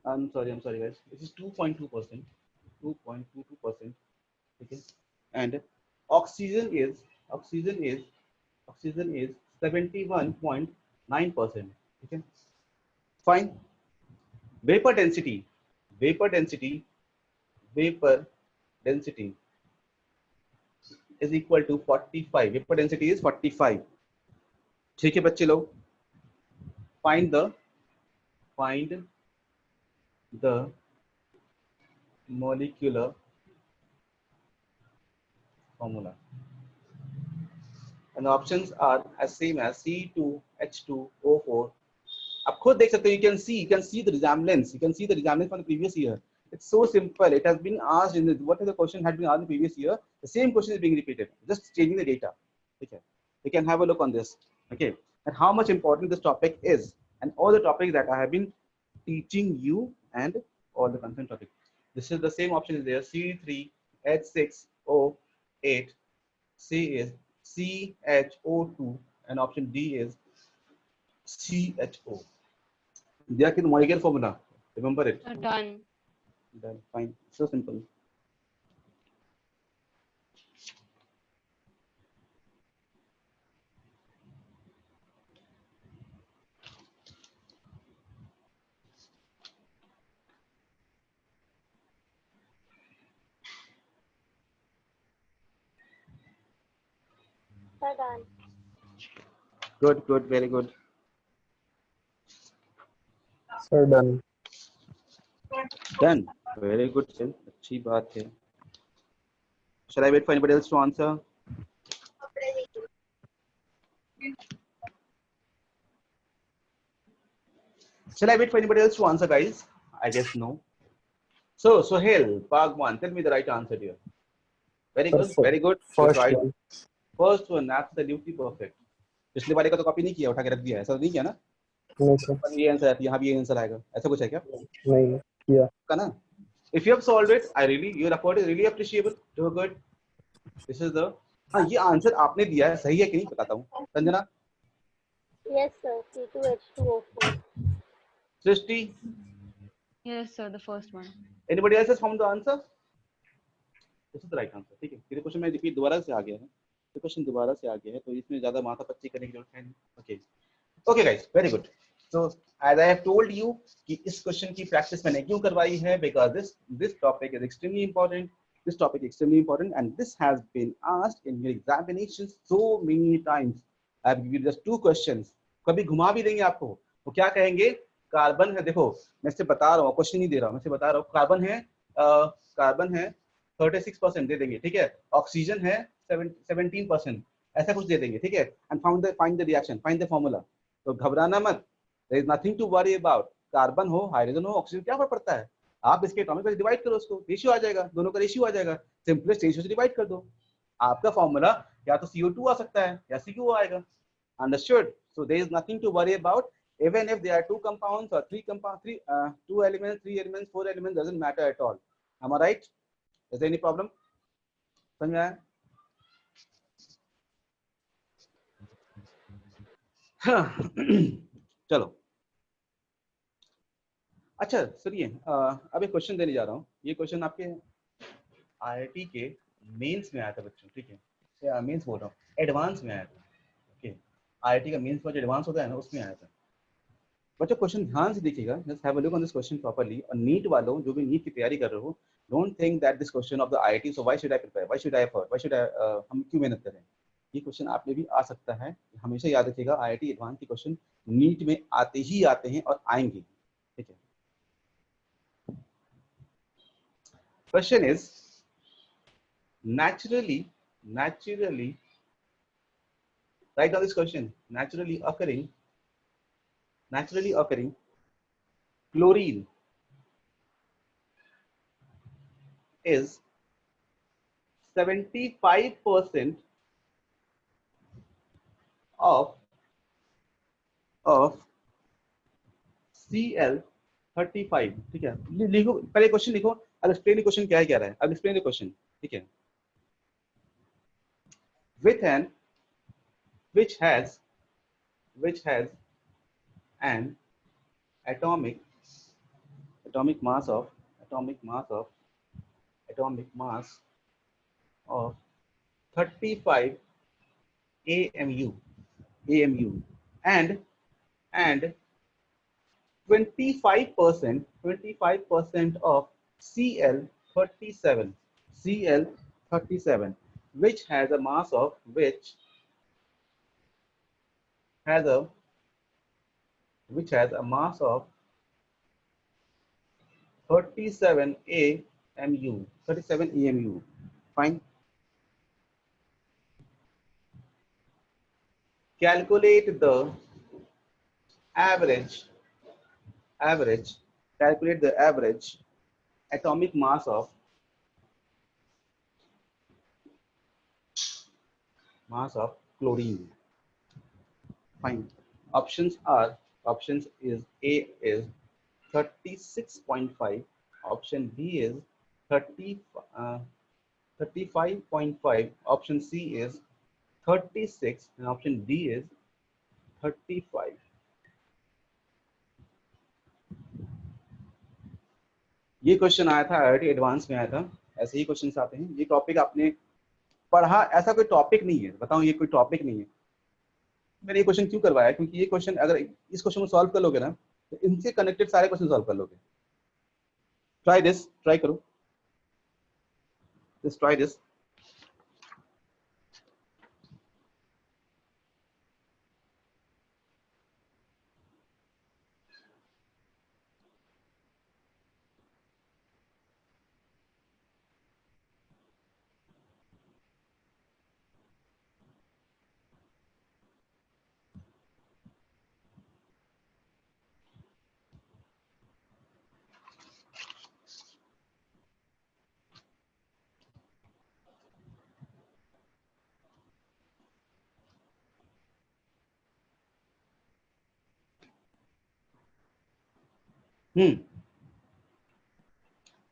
I'm sorry guys, this is 2.2%, 2.22%, okay. And oxygen is 71.9%, okay. Fine. Vapor density is equal to 45. Vapor density is 45. ठीक है बच्चे लोग, find the molecular formula, and the options are as same as C2H2O4. आप खुद देख सकते हो, you can see the resemblance, from the previous year. It's so simple. It has been asked in what the question had been asked in the previous year. The same question is being repeated, just changing the data. Okay, you can have a look on this. Okay, and how much important this topic is, and all the topics that I have been teaching you, and all the concerned topic. This is the same option is there. C3H6O8. C is CHO2, and option D is CHO. They are the molecular formula. Remember it.
Done.
Done. Fine. So simple.
Sir, done.
Good. Very good.
Sir, done.
Done. Very good. Sir. अच्छी बात है. Shall I wait for anybody else to answer? Shall I wait for anybody else to answer, guys? I guess no. So, Sohail, Bhagwan, tell me the right answer here. Very good.
First,
Very good.
First
Right.
one.
First one, absolutely perfect. पिछले वाले का तो copy नहीं किया, उठा के रख दिया, ऐसा नहीं किया ना?
नहीं सर,
पर ये आंसर है, यहाँ भी ये आंसर आएगा, ऐसा कुछ है क्या?
नहीं किया।
का ना? If you have solved it, your effort is really appreciable. Do good. This is the. हाँ, ये आंसर आपने दिया है, सही है कि नहीं बताता हूँ. Sanjana?
Yes, sir. C2H2O4.
Srishti,
Yes, sir, the first one.
anybody else has found the answer? This is the right answer. ठीक है, ये क्वेश्चन में रिपीट दोबारा से आ गया है, ये क्वेश्चन दोबारा से आ गया है, तो इसमें ज्यादा माथा पच्ची करने की जरूरत है नहीं. Okay, okay guys, very good. So as I have told you कि इस क्वेश्चन की प्रैक्टिस मैंने क्यों करवाई है, because this topic is extremely important. This topic is extremely important and this has been asked in your examinations so many times. I have given just 2 questions. कभी घुमा भी देंगे आपको, तो क्या कहेंगे, कार्बन है, देखो मैं से बता रहा हूँ, क्वेश्चन नहीं दे रहा हूँ, मैं से बता रहा हूँ, कार्बन है 36% दे देंगे, ठीक है, ऑक्सीजन है 17%, ऐसा कुछ दे देंगे, ठीक है, and find the reaction, find the formula. तो घबराना मत, there is nothing to worry about. Carbon हो, हाइड्रोजन हो, ऑक्सीजन, क्या फर्क पड़ता है, आप इसके एटॉमिक वैल्यू डिवाइड करो, उसको रेशियो आ जाएगा, दोनों का रेशियो आ जाएगा, सिंपलेस्ट रेशियो से डिवाइड कर दो, आपका फॉर्मूला या तो CO2 आ सकता है या CuO आएगा. Understood? So there is nothing to worry about. Even if there are 2 compounds or 3 compounds, 2 elements, 3 elements, 4 elements, doesn't matter at all. Am I right? Is there any problem? समझ में आया? चलो, अच्छा सुनिए, अब एक क्वेश्चन देने जा रहा हूँ. ये क्वेश्चन आपके IIT के मेंस में आया था बच्चों, ठीक है, मेंस बोल रहा हूँ, एडवांस में आया था. ओके, IIT का मेंस में जो एडवांस होता है ना, उसमें आया था. बच्चों क्वेश्चन ध्यान से देखिएगा, just have a look on this question properly. और नीट वालों जो भी नीट की तैयारी कर रहे हो, don't think that this question of the IIT, so why should I prepare, why should I effort, why should I, हम क्यों मेहनत करें. ये क्वेश्चन आप में भी आ सकता है, हमेशा याद रखिएगा, IIT एडवांस के क्वेश्चन नीट में आते ही आते हैं और आएंगे, ठीक है. Question is naturally write down this question, naturally occurring chlorine is 75% of Cl35, ठीक है. लिखो पहले क्वेश्चन लिखो, अब एक्सप्लेन क्वेश्चन क्या है, क्या रहा है, अब एक्सप्लेन क्वेश्चन, ठीक है. with an which has an atomic mass of 35 AMU and 25% of Cl37, which has a mass of 37 AMU. Fine. Calculate the average atomic mass of chlorine. Fine. Options is A is 36.5, option B is 35.5, option C is 36, and option D is 35. ये question आया था IIT advance में आया था, ऐसे ही questions आते हैं. ये टॉपिक आपने पढ़ा, ऐसा कोई टॉपिक नहीं है, बताऊं ये कोई टॉपिक नहीं है. मैंने ये क्वेश्चन क्यों करवाया, क्योंकि ये क्वेश्चन अगर इस क्वेश्चन को सॉल्व कर लोगे ना, तो इनसे कनेक्टेड सारे क्वेश्चन सॉल्व कर लोगे. ट्राई करो, just try this.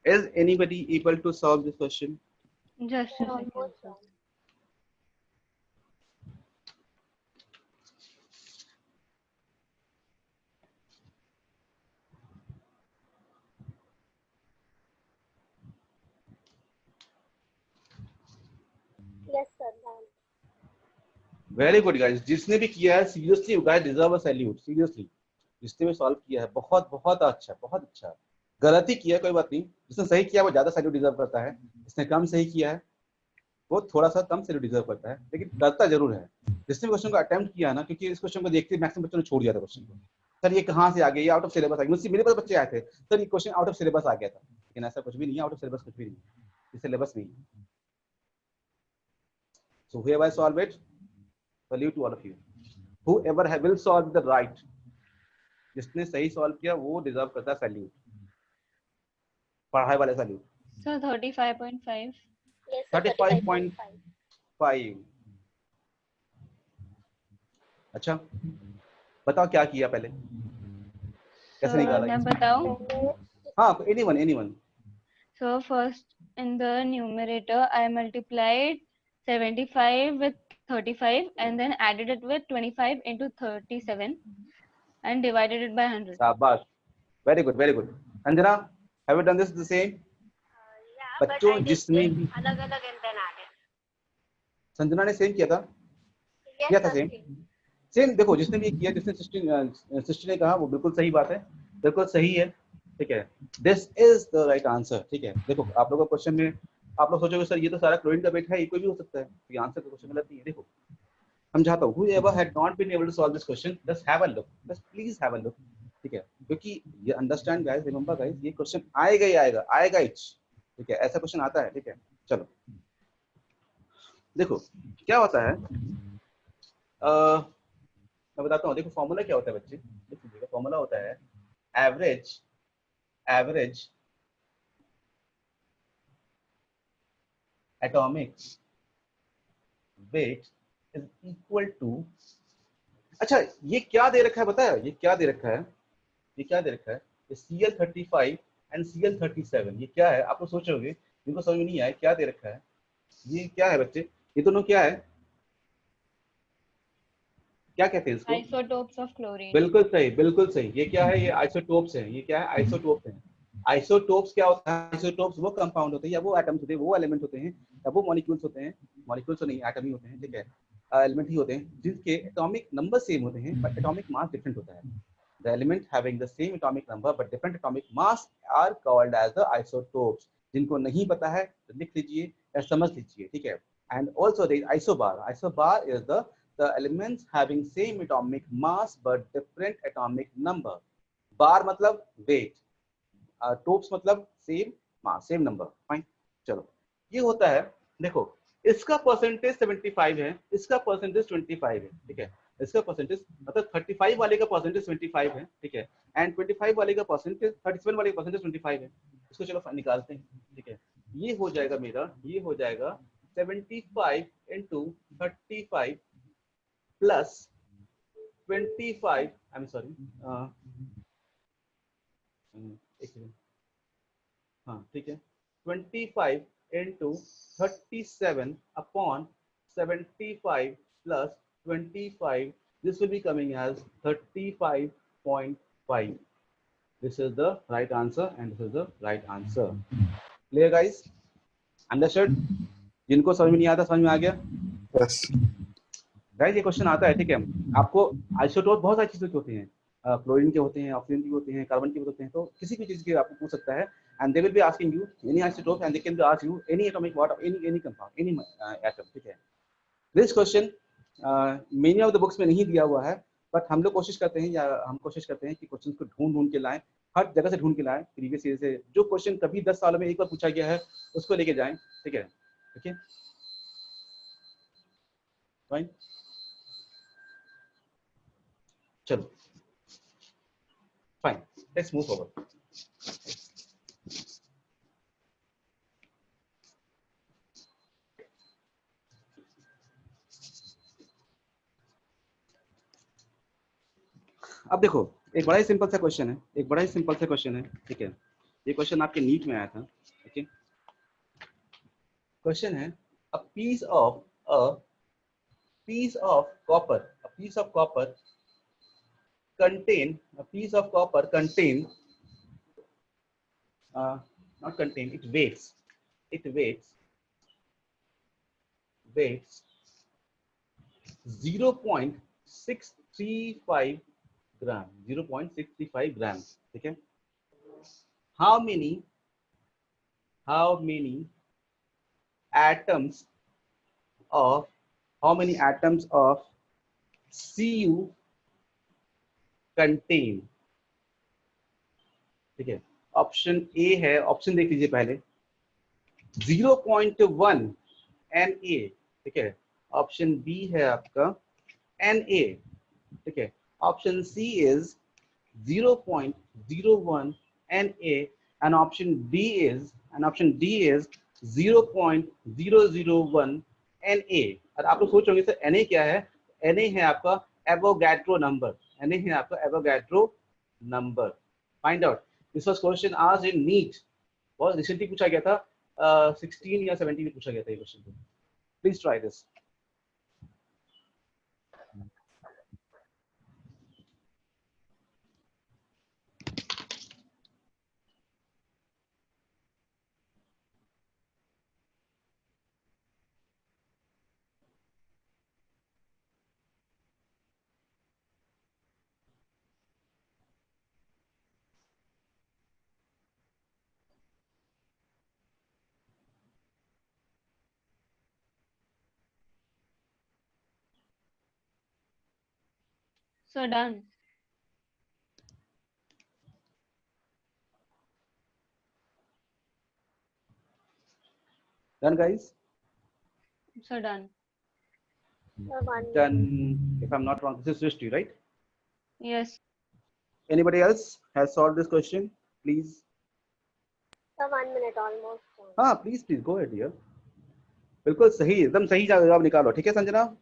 Is anybody able to solve this question?
Just a second, sir.
Very good guys, जिसने भी किया है seriously you guys deserve a salute, seriously जिसने भी सॉल्व किया है बहुत बहुत अच्छा, बहुत अच्छा। गलती किया कोई बात नहीं, जिसने सही किया वो ज्यादा सैल्यूट डिजर्व करता है, जिसने कम सही किया है वो थोड़ा सा कम सैल्यूट डिजर्व करता है, लेकिन करता जरूर है। जिसने क्वेश्चन को अटेम्प्ट किया ना, क्योंकि इस क्वेश्चन को देखते मैक्सिमम बच्चों ने छोड़ दिया था क्वेश्चन को, सर ये कहाँ से आ गया, ये आउट ऑफ सिलेबस आ गया। मुझसे मेरे पास बच्चे आए थे, सर ये क्वेश्चन आउट ऑफ सिलेबस आ गया था, लेकिन ऐसा कुछ भी नहीं है, आउट ऑफ सिलेबस कुछ भी नहीं है, ये सिलेबस नहीं है। So whoever solve it, salute to all of you. Whoever will solve the right, जिसने सही सॉल्व किया वो डिजर्व करता है सैल्यूट, पढ़ाई वाले सैल्यूट।
So 35.5.
Yes, sir,
35.5।
35.5.
अच्छा बताओ क्या किया पहले, कैसे
So
निकाला?
मैं बताऊं?
हाँ, anyone, anyone.
So first in the numerator I multiplied 75 with 35 and then added it with 25 into 37 and divided it by 100.
शाबाश, very good, very good. Anjana, have you done this the same?
Yeah, but
बच्चों
I did
जिसने
it
भी,
अलग-अलग and then added.
Sanjana ने same किया था,
Yes,
किया था
sir,
सेम
same.
सेम। देखो जिसने भी किया, जिसने सिस्टर ने कहा वो बिल्कुल सही बात है, बिल्कुल सही है, ठीक है। This is the right answer, ठीक है। देखो आप लोगों का क्वेश्चन में आप लोग सोचोगे सर ये तो सारा क्लोरीन का वेट है, ये कोई भी हो सकता है, तो ये आंसर का क्वेश्चन गलत नहीं है। देखो समझाता हूँ, whoever had not been able to solve this question, just have a look, just please have a look, ठीक है। क्योंकि ये अंडरस्टैंड गाइस, रिमेंबर गाइस, ये क्वेश्चन आएगा ही आएगा, आएगा ही, ठीक है, ऐसा क्वेश्चन आता है, ठीक है। चलो देखो क्या होता है, मैं बताता हूँ। देखो फॉर्मूला क्या होता है बच्चे, देख लीजिएगा, फॉर्मूला होता है average, average atomic weight is equal to, अच्छा ये क्या दे रखा है बताया, ये क्या दे रखा है, ये क्या दे रखा है, ये Cl35 एंड Cl37, ये क्या है? आप लोग सोचोगे, जिनको समझ में नहीं आया क्या दे रखा है, ये क्या है बच्चे, ये दोनों क्या है, क्या कहते हैं इसको?
Isotopes of chlorine.
बिल्कुल सही, बिल्कुल सही। ये क्या है? ये आइसोटोप्स है। ये क्या है? आइसोटोप्स है। आइसोटोप्स क्या होता है? आइसोटोप्स वो कंपाउंड होते हैं या वो एटम्स होते हैं, वो एलिमेंट होते हैं या वो मॉलिक्यूल्स होते हैं, मॉलिक्यूल्स तो नहीं, एटम ही होते हैं, ठीक है, एलिमेंट ही होते हैं, जिनके एटॉमिक नंबर सेम होते हैं बट एटॉमिक मास डिफरेंट होता है। The element having the same atomic number but different atomic mass are called as the isotopes. जिनको नहीं पता है तो लिख लीजिए या समझ लीजिए, ठीक है। And also the isobar, isobar is the elements having same atomic mass but different atomic number. बार मतलब weight, टोप्स मतलब same mass, same number, fine. चलो ये होता है, देखो इसका परसेंटेज 75 है, इसका परसेंटेज 25 है, ठीक है। इसका परसेंटेज मतलब 35 वाले का परसेंटेज 25 है, ठीक है, एंड 25 वाले का परसेंटेज 37 वाले का परसेंटेज 25 है। इसको चलो निकालते हैं, ठीक है। ये हो जाएगा मेरा, ये हो जाएगा 75 into 35 plus 25, I'm sorry, एक सेकंड, हाँ ठीक है, 25 into 37 upon 75 plus 25, this will be coming as 35.5. This is the right answer and this is the right answer. Clear guys? Understood? जिनको समझ में नहीं आता समझ में आ गया?
Yes.
गाइस ये क्वेश्चन आता है, ठीक है। आपको आइसोटोप बहुत सारी चीजों के होते हैं, क्लोरीन के होते हैं, ऑक्सीजन के होते हैं, कार्बन के होते हैं, तो किसी भी चीज के आपको पूछ सकता है and they will be asking you any isotope and they can be ask you any atomic model, any compound, any atom, ठीक है। This question many of the books में नहीं दिया हुआ है, बट हम लोग कोशिश करते हैं, या हम कोशिश करते हैं कि क्वेश्चन को ढूंढ के लाएं, हर जगह से ढूंढ के लाएं, प्रीवियस ईयर से जो क्वेश्चन कभी 10 सालों में एक बार पूछा गया है उसको लेके जाएं, ठीक है, ठीक है, फाइन। चलो फाइन, लेट्स मूव फॉरवर्ड। अब देखो एक बड़ा ही सिंपल सा क्वेश्चन है, एक बड़ा ही सिंपल सा क्वेश्चन है, ठीक है। ये क्वेश्चन आपके नीट में आया था, ठीक है। क्वेश्चन है a piece of copper, a piece of copper contain, a piece of copper contain, not contain, it weighs 1 0.635 ग्राम, 0.635 ग्राम, ठीक है। How many atoms of Cu contain, ठीक है। ऑप्शन ए है, ऑप्शन देख लीजिए पहले, 0.1 Na, ठीक है। ऑप्शन बी है आपका Na, ठीक है। Option C is 0.01 Na and option D is 0.001 Na। और आप लोग सोच होंगे सर Na क्या है? Na है आपका एवोगैड्रो नंबर, Na है आपका Avogadro number. Find out, this was question asked in NEET, बहुत रिसेंटली पूछा गया था, 16 या 17 में पूछा गया था ये question. Please try this.
So done.
Done, guys?
So done.
Sir, 1 minute.
Done. If I'm not wrong, this is Srishti, right?
Yes.
Anybody else has solved this question? Please.
Sir, 1 minute almost.
हाँ, please go ahead, dear. बिल्कुल सही, एकदम सही जवाब निकालो, ठीक है Sanjana?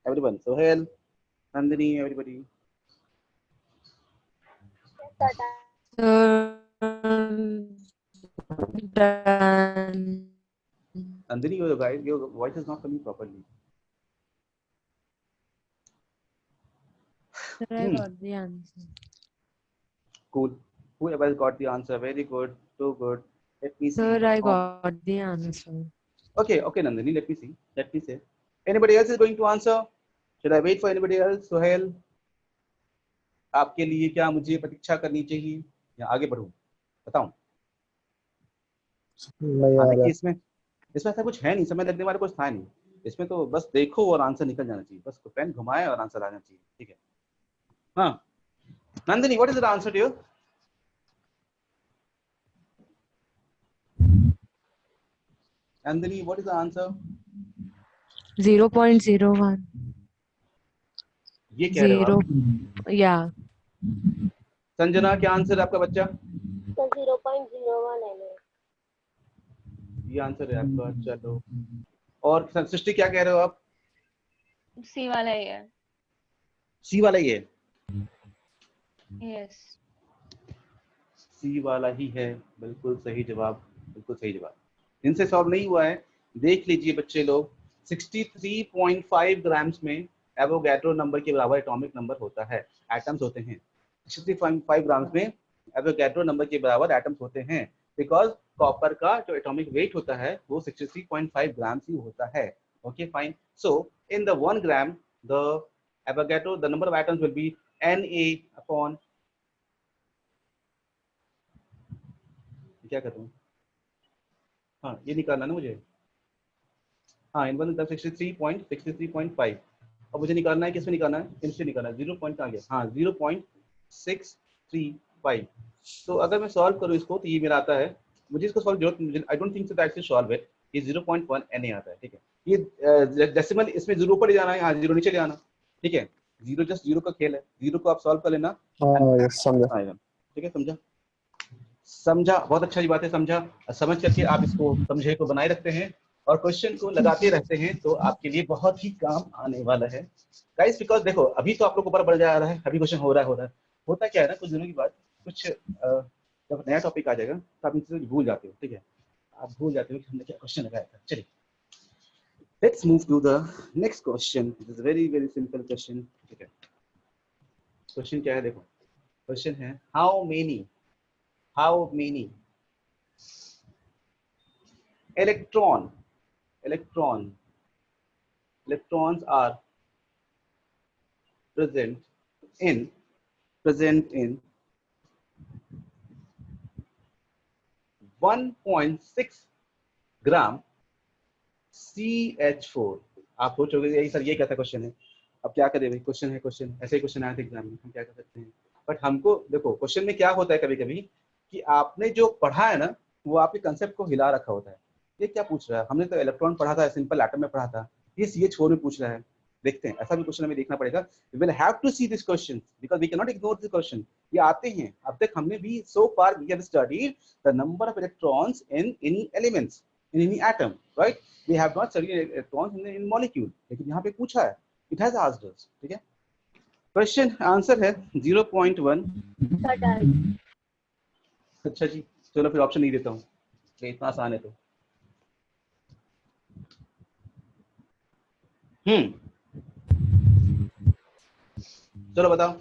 Everyone, Sohail, Nandini, everybody.
Yes, sir, done.
Done.
Nandini, your voice is not coming properly.
Sir, I got the answer.
Cool. Whoever got the answer, very good, too good. Let me see.
Sir, I got the answer.
Okay, Nandini, let me see. Let me say. Anybody else is going to answer? Should I wait for anybody else? Sohail, आपके लिए क्या मुझे प्रतीक्षा करनी चाहिए या आगे बढ़ूं? बताऊं? देखिए इसमें ऐसा कुछ है नहीं, समय लगने वाला कुछ था नहीं इसमें, तो बस देखो और आंसर निकल जाना चाहिए, बस पेन घुमाए और आंसर आना चाहिए, ठीक है। हाँ Nandini, what is the answer dear? Nandini, what is the answer?
0.01.
ये कह रहे हो आप?
Yeah.
संजना, क्या आंसर है आपका बच्चा?
Sir, 0.01 Na.
ये आंसर है आपका, चलो। और सृष्टि क्या कह रहे हो आप?
C वाला ही है।
सी वाला ही है?
Yes.
सी वाला ही है, बिल्कुल सही जवाब, बिल्कुल सही जवाब। इनसे सॉल्व नहीं हुआ है, देख लीजिए बच्चे लोग। 63.5 ग्राम्स में एवोगैड्रो नंबर के बराबर एटॉमिक नंबर होता है, एटम्स होते हैं। 63.5 ग्राम्स में एवोगैड्रो नंबर के बराबर एटम्स होते हैं, बिकॉज कॉपर का जो एटॉमिक वेट होता है वो 63.5 ग्राम्स ही होता है। Okay fine. So in the 1 gram the Avogadro the number of atoms will be Na upon, क्या करूं? हाँ ये निकालना ना मुझे। हाँ इन 63.5 और मुझे निकालना है, किसमें निकालना है? इनसे निकालना है। 0 पॉइंट कहाँ गया? हाँ 0.635। तो अगर मैं सॉल्व करूँ इसको तो ये मेरा आता है, मुझे इसको सॉल्व जरूरत, I don't think so that solve it. ये 0.1 Na आता है, ठीक है। ये डेसिमल इसमें 0 ऊपर ले जाना है, हाँ 0 नीचे ले आना, ठीक है। 0 जस्ट 0 का खेल है, 0 को आप सॉल्व कर लेना आएगा, ठीक है। समझा? बहुत अच्छा बात है, समझा। समझ करके आप इसको समझे को बनाए रखते हैं और क्वेश्चन को लगाते रहते हैं तो आपके लिए बहुत ही काम आने वाला है गाइस। बिकॉज देखो अभी तो आप लोग को ऊपर बढ़ जा रहा है, अभी क्वेश्चन हो रहा है। होता क्या है ना, कुछ दिनों के बाद कुछ जब नया टॉपिक आ जाएगा तो आप इन चीजों को भूल जाते हो, ठीक है। आप भूल जाते हो कि हमने क्या क्वेश्चन लगाया था। चलिए let's move to the next question. This is very very simple question, ठीक है। क्वेश्चन क्या है देखो, क्वेश्चन है how many electrons are present in 1.6 gram CH4। आप सोचोगे यही सर ये क्या था क्वेश्चन है, अब क्या करें भाई, क्वेश्चन है, क्वेश्चन ऐसे ही क्वेश्चन आए थे एग्जाम में, हम क्या कर सकते हैं। बट हमको देखो क्वेश्चन में क्या होता है कभी कभी कि आपने जो पढ़ा है ना वो आपके कंसेप्ट को हिला रखा होता है। ये क्या पूछ रहा है, हमने तो इलेक्ट्रॉन पढ़ा था, सिंपल एटम में पढ़ा था, ये CH4 में पूछ रहा है। देखते हैं, ऐसा भी क्वेश्चन हमें देखना पड़ेगा। We will have to see this question because we can not ignore this question. ये आते हैं, अब तक हमने भी so far we have studied the number of electrons in any elements, in any atom, right. We have not studied electrons in molecule, लेकिन यहाँ पे पूछा है, इट हैज आस्क्ड अस, ठीक है। क्वेश्चन आंसर है 0.1। अच्छा जी, चलो फिर ऑप्शन नहीं देता हूँ, ये इतना आसान है तो। चलो बताओ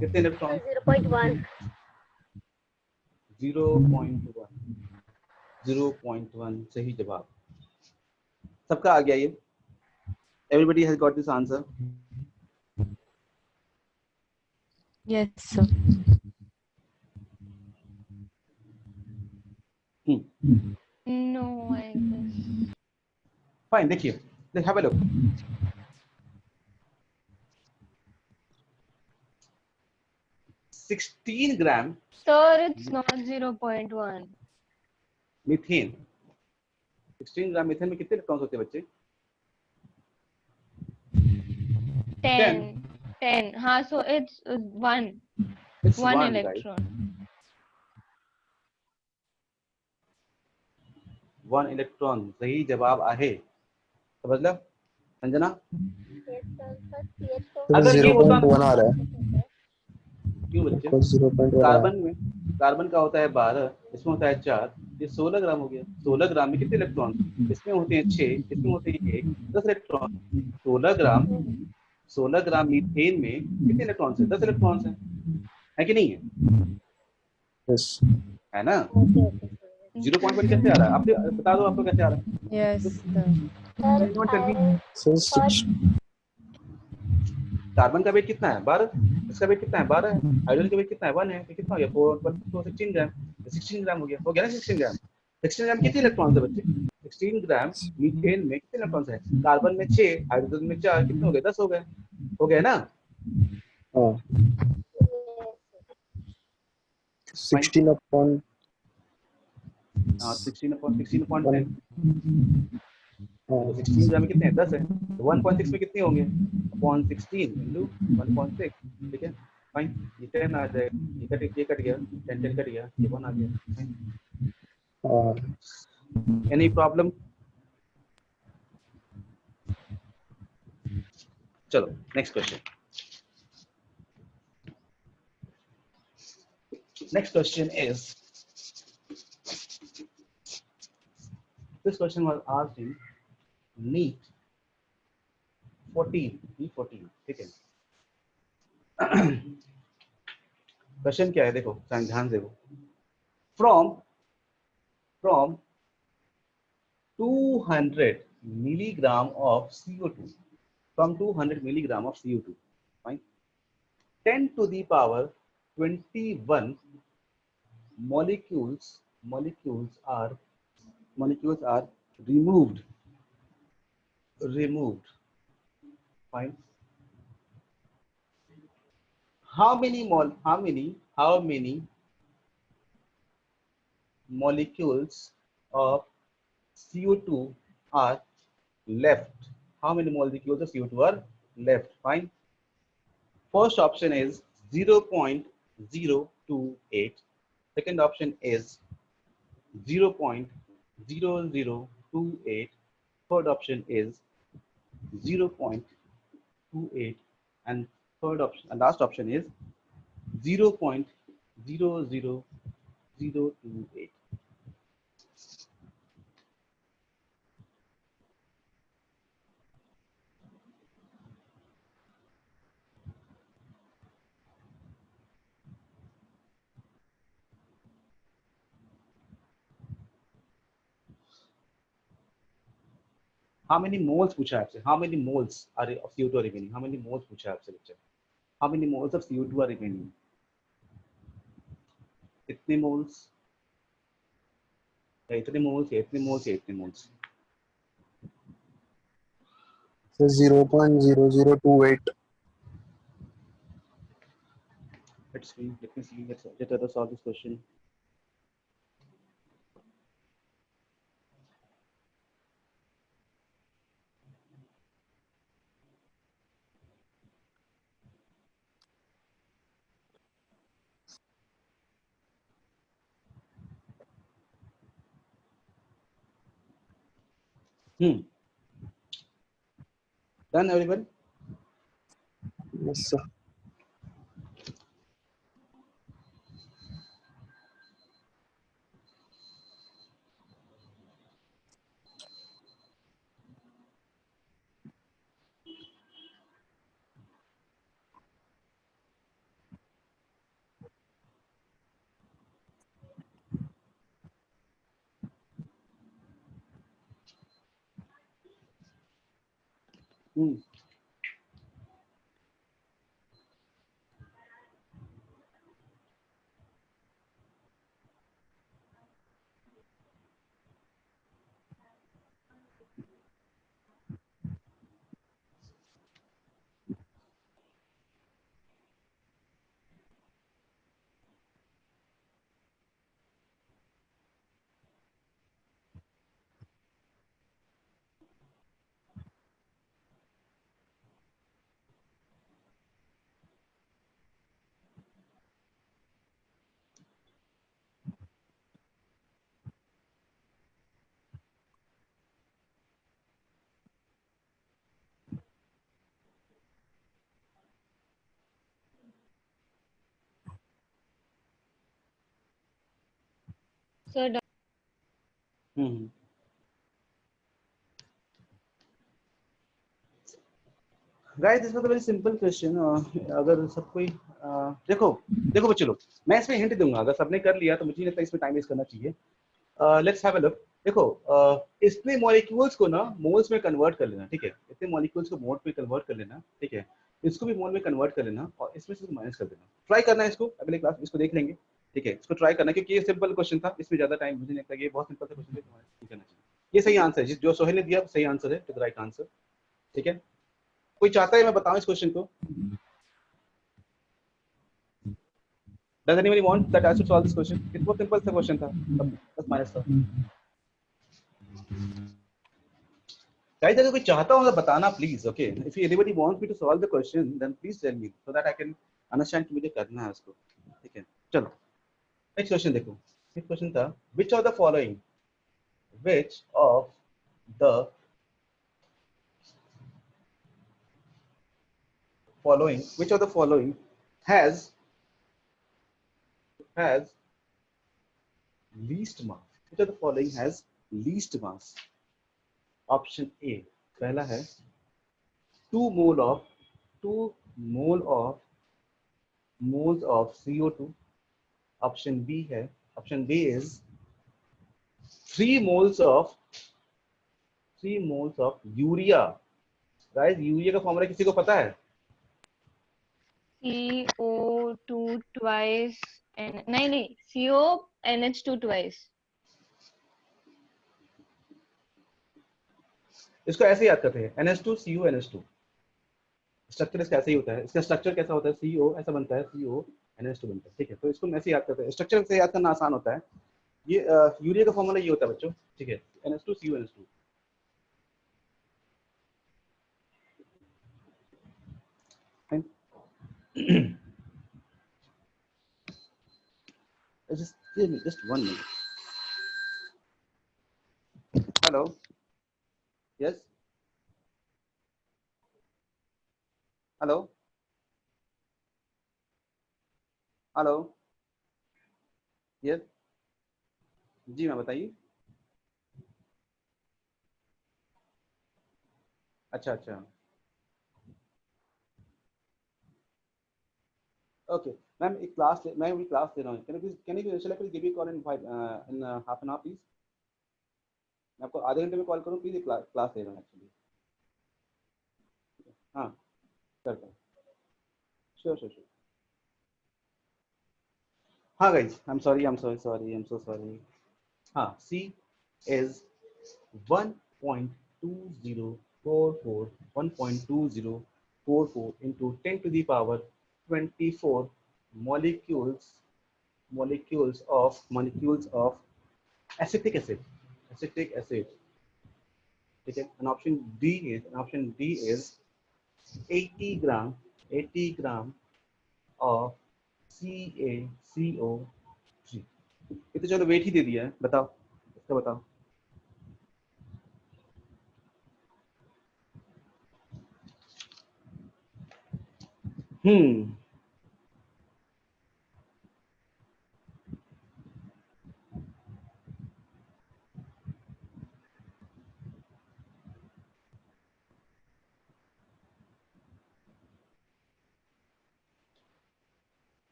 कितने इलेक्ट्रॉन?
0.1।
0.1। 0.1 सही जवाब, सबका आ गया ये। Everybody has got this answer.
Yes, sir.
No, I guess.
Fine, देखिए, have a look. $16 gram
Sir, it's not 0.1.
Methane. 16 gram methane में कितने इलेक्ट्रॉन्स होते हैं बच्चे?
10. 10. हाँ, so it's 1.
It's
1
1, guys.
electron.
1 electron सही जवाब आहे, समझ लो संजना। अगर ये होता
0.1 आ रहा है,
क्यों बच्चे?
0.1 आ रहा है।
कार्बन का होता है 12, इसमें होता है 4, ये 16 ग्राम हो गया। 16 ग्राम में कितने इलेक्ट्रॉन? इसमें होते हैं 6, इसमें होते हैं 1, 10 इलेक्ट्रॉन। 16 ग्राम मीथेन में कितने इलेक्ट्रॉन्स है? 10 इलेक्ट्रॉन्स है कि नहीं है?
Yes.
है ना। 0.1 कैसे आ रहा है, आप बता दो, आपको कैसे आ रहा है?
Yes, sir.
Anyone tell me?
So 6.
Carbon का वेट कितना है? 12। इसका वेट कितना है? 12 है। हाइड्रोजन का वेट कितना है? 1 है। तो कितना हो गया? 16 ग्राम। 16 ग्राम हो गया ना। 16 ग्राम। 16 ग्राम कितने इलेक्ट्रॉन्स है बच्चे? 16 ग्राम मीथेन में कितने इलेक्ट्रॉन्स है? कार्बन में 6, हाइड्रोजन में 4, कितने हो गए? 10 हो गए ना।
हाँ, 16 upon
16/10।
हाँ,
तो 16 ग्राम में कितने हैं? 10 है। तो 1.6 में कितने होंगे? अपॉन 16 इंटू 1.6, ठीक है। फाइन, ये 10 आ जाएगा, ये कट गया, 10 कट गया, ये 1 आ गया। Any problem? चलो next question. Next question is, this question was asked in NEET 14, E14, ठीक है। क्वेश्चन क्या है देखो, ध्यान से। From 200 milligram of CO2, from 200 milligram of CO2, fine, 10 to the power 21 molecules are removed, fine. How many molecules of CO2 are left? How many molecules of CO2 are left? Fine. First option is 0.028. Second option is 0.0028. Third option is 0.28, and third option and last option is 0.00028. How many moles पूछा है आपसे, how many moles are of CO2 are remaining, how many moles पूछा है आपसे बच्चे, how many moles of CO2 are remaining, इतने moles या इतने मोल्स या इतने मोल्स या इतने moles.
So 0.0028.
Let us solve this question. Done, everyone?
Yes, sir.
Hmm.
So
Hmm. Guys, this was a very simple question. अगर सब कोई देखो देखो बच्चे लोग, मैं इसमें हिंट दूंगा, अगर सबने कर लिया तो मुझे नहीं लगता इसमें टाइम वेस्ट करना चाहिए। Let's have a look. देखो इतने मॉलिक्यूल्स को ना मोल्स में कन्वर्ट कर लेना, ठीक है, इतने मॉलिक्यूल्स को मोल में कन्वर्ट कर लेना, ठीक है, इसको भी मोल में कन्वर्ट कर लेना और इसमें से इसको माइनस कर देना। ट्राई करना है इसको, अगले क्लास इसको देख लेंगे, ठीक है, इसको ट्राई करना, क्योंकि ये सिंपल क्वेश्चन था, इसमें ज्यादा टाइम मुझे नहीं लगता, ये बहुत सिंपल सा क्वेश्चन है, नहीं करना चाहिए। ये सही आंसर है, जो सोहेल ने दिया सही आंसर है, टू द राइट आंसर, ठीक है। कोई चाहता है मैं बताऊं इस क्वेश्चन को? Does anybody want that I should solve this question? It's बहुत simple सा क्वेश्चन था, बस माइनस था। Guys, अगर कोई चाहता हो तो बताना please, okay. If anybody wants me to solve the question then please tell me so that I can understand कि मुझे करना है उसको, ठीक है। चलो नेक्स्ट क्वेश्चन देखो। नेक्स्ट क्वेश्चन था which of the following, which of the following, which of the following has least mass, which of the following has least mass? Option A पहला है 2 mole of 2 mole of moles of CO2। Option B है, option B is 3 moles of 3 moles of urea. Guys urea का formula किसी को पता है?
CO2 twice नहीं CONH2 twice।
इसको ऐसे याद करते हैं, NH2CONH2। स्ट्रक्चर इसका ऐसे ही होता है, इसका स्ट्रक्चर कैसा होता है, CO ऐसा बनता है, CONH2 बनता है, ठीक है। तो इसको ऐसे याद करते हैं, स्ट्रक्चर से याद करना आसान होता है। ये यूरिया का फॉर्मूला ये होता है बच्चों, ठीक है, NH2CONH2। just give me just 1 minute. Hello, yes, hello, hello, yes, जी मैम बताइए। अच्छा अच्छा, ओके मैम, एक क्लास मैं अभी क्लास ले रहा हूँ, can you please give me call in 5 in half an hour please? मैं आपको आधे घंटे में कॉल करूँ, प्लीज क्लास ले रहा हूँ एक्चुअली। हाँ कर श्योर श्योर श्योर। हाँ guys, I am sorry, I am so sorry. हाँ, C is 1.2044 into 10 to the power 24 molecules of acetic acid. ठीक है। And option D is 80 gram of CaCO3। ये तो चलो वेट ही दे दिया है, बताओ इसका बताओ।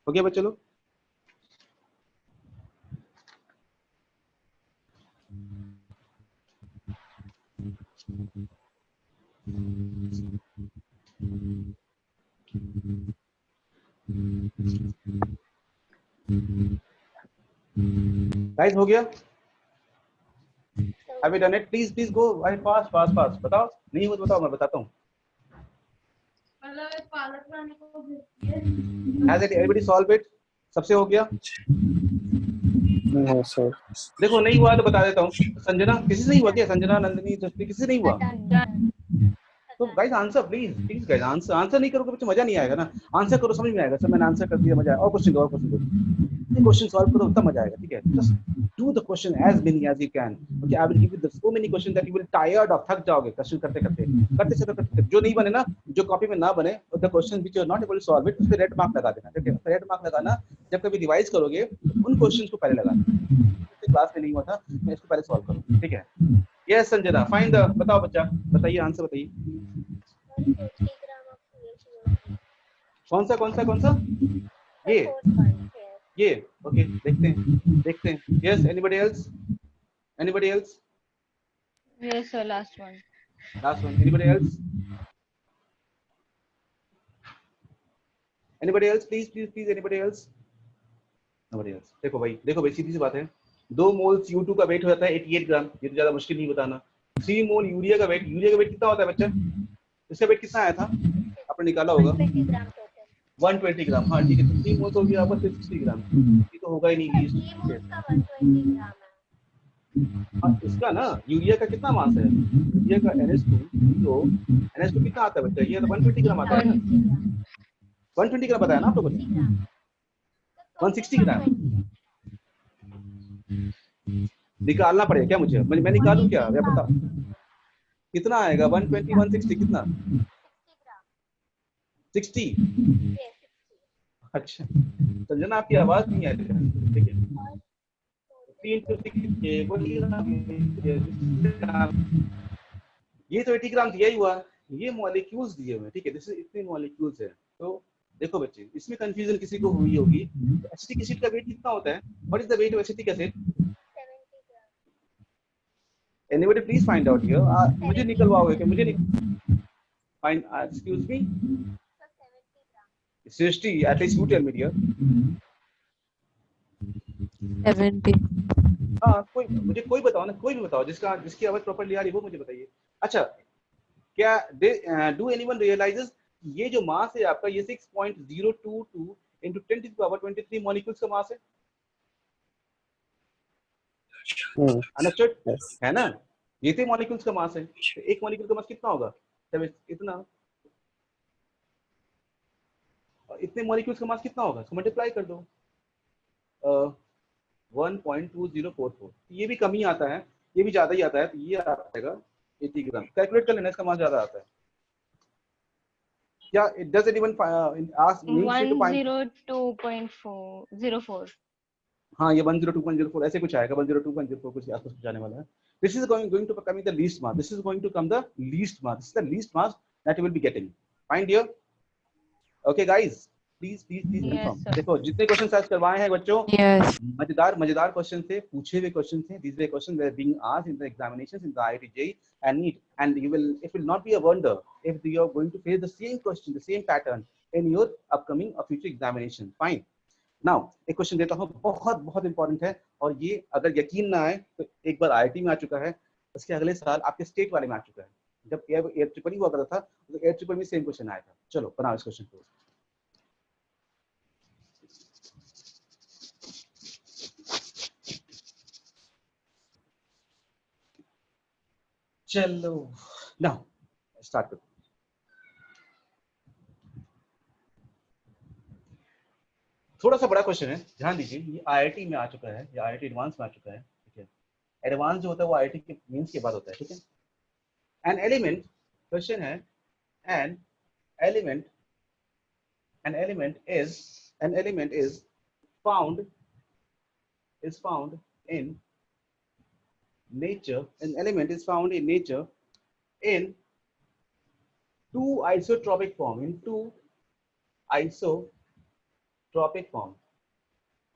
हो गया बच्चे लोग? गाइस हो गया? Have you done it? Please go fast. बताओ, नहीं हो तो बताओ, मैं बताता हूँ। Has it everybody solved it? सबसे हो गया?
No sir.
देखो नहीं हुआ तो बता देता हूँ। संजना, किसी से नहीं हुआ क्या? संजना, नंदिनी, जसप्रीत, किसी से नहीं हुआ? तो guys answer please guys, answer नहीं करोगे बच्चे मजा नहीं आएगा ना। आंसर करो, समझ में आएगा। सर मैंने आंसर कर दिया, मजा आएगा। और क्वेश्चन सॉल्व करो तब मजा आएगा, ठीक है। Just do the question as many as you can. Okay, I will give you so many question that you will tired of, थक जाओगे क्वेश्चन करते। जो नहीं बने ना, जो कॉपी में ना बने, the question which you are not able to solve it, उस पे रेड मार्क लगा देना, ठीक है। रेड मार्क लगाना, जब कभी रिवाइज करोगे उन क्वेश्चंस को पहले लगाना। क्लास में नहीं हुआ था, मैं इसको पहले सॉल्व करूँ, ठीक है। यस संजना, फाइंड द, बताओ बच्चा, बताइए आंसर बताइए। कौन सा? ये ओके, देखते हैं। Yes, anybody else?
Yes, sir. Last one.
Anybody else? Please, anybody else? Nobody else. देखो भाई सीधी सी बात है। 2 मोल CO2 का वेट हो जाता है 88 ग्राम। ये तो ज्यादा मुश्किल नहीं बताना। 3 मोल यूरिया का वेट कितना होता है बच्चा? इसका वेट कितना आया था? आपने निकाला होगा 120 ग्राम। हाँ ठीक है, तो 3 मोल हो गया आपका 60 ग्राम। ये तो होगा ही नहीं लीस्ट। हाँ, इसका ना यूरिया का कितना मास है? यूरिया का NH2 कितना आता है बच्चा? ये तो 120 ग्राम आता है ना। 120 ग्राम बताया ना आप लोगों ने? 160 ग्राम निकालना पड़ेगा क्या मुझे? मैं निकालूं क्या? या बता कितना आएगा? 120 160 कितना? 60। अच्छा संजना, आपकी आवाज नहीं आ रही है, ठीक है। 3 to 6 ये तो 80 ग्राम दिया ही हुआ। ये मॉलिक्यूल्स दिए हुए हैं, ठीक है। जैसे इतने मॉलिक्यूल्स है, तो देखो बच्चे, इसमें कंफ्यूजन किसी को हुई होगी। एसिटिक एसिड का वेट कितना होता है? What is the weight of acetic acid? Anybody please find out here. मुझे निकलवाओगे क्या? मुझे find, excuse me, 60 at least you tell me dear।
70.
हाँ कोई मुझे कोई बताओ ना, कोई भी बताओ जिसकी आवाज प्रॉपर्ली आ रही है वो मुझे बताइए। अच्छा, क्या डू एनीवन रियलाइजेस ये जो मास है आपका, ये 6.022 into 10 to the power 23 molecules का मास है। Understood
Yes.
है ना? ये 3 मॉलिक्यूल्स का मास है, तो एक मॉलिक्यूल का मास कितना होगा? जब इतना, इतने मॉलिक्यूल्स का मास कितना होगा, इसको मल्टीप्लाई कर दो 1.2044। ये भी कम ही आता है, ये भी ज्यादा ही आता है, तो ये आ जाएगा 80 ग्राम। कैलकुलेट कर लेना, इसका मास ज्यादा आता है क्या? It does it even ask needs you to find.
102.404।
हाँ, ये 102.04 ऐसे कुछ आएगा, 102.04 कुछ आसपास कुछ आने वाला है। This is going to come the least mass, this is going to come the least mass, this is the least mass that you will be getting. Fine dear? Okay guys, please please please
Yes,
confirm.
sir.
देखो जितने question आज करवाए हैं बच्चों,
Yes.
मजेदार मजेदार question थे, पूछे हुए क्वेश्चन थे। These were questions were being asked in the examinations in the IIT JEE and NEET, and you will, it will not be a wonder if you are going to face the same question, the same pattern in your upcoming or future examination. Fine. Now एक question देता हूँ, बहुत बहुत important है, और ये अगर यकीन ना आए तो एक बार IIT में आ चुका है, उसके अगले साल आपके स्टेट वाले में आ चुका है। जब एयर ट्रिपल हुआ करता था तो एयर ट्रिपल में सेम क्वेश्चन आया था। चलो बनाओ इस क्वेश्चन को। चलो नाउ स्टार्ट करो। थोड़ा सा बड़ा क्वेश्चन है, ध्यान दीजिए। ये आईआईटी में आ चुका है, ये आईआईटी एडवांस में आ चुका है। ठीक है, एडवांस जो होता है वो आईआईटी के मेंस के बाद होता है। ठीक है, एन एलिमेंट, क्वेश्चन है an element, an element is, an element found is found in nature, an element is found in nature in two isotropic form, in two isotropic form।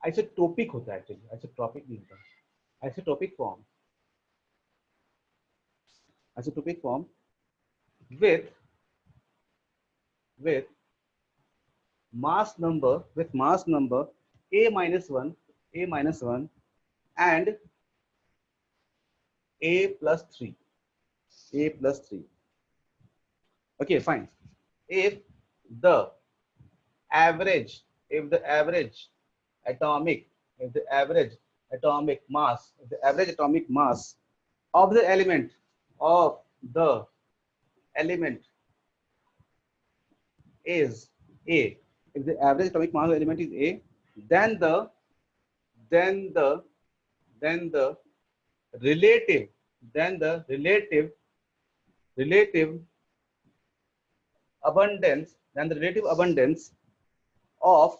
Isotopic होता है actually, isotropic नहीं होता, isotopic form, isotopic form with with mass number a minus 1, a minus 1 and a plus 3, a plus 3। okay fine, if the average, if the average atomic, if the average atomic mass, if the average atomic mass of the element, of the element is a, if the average atomic mass of the element is a, then the then the then the relative, then the relative abundance, then the relative abundance of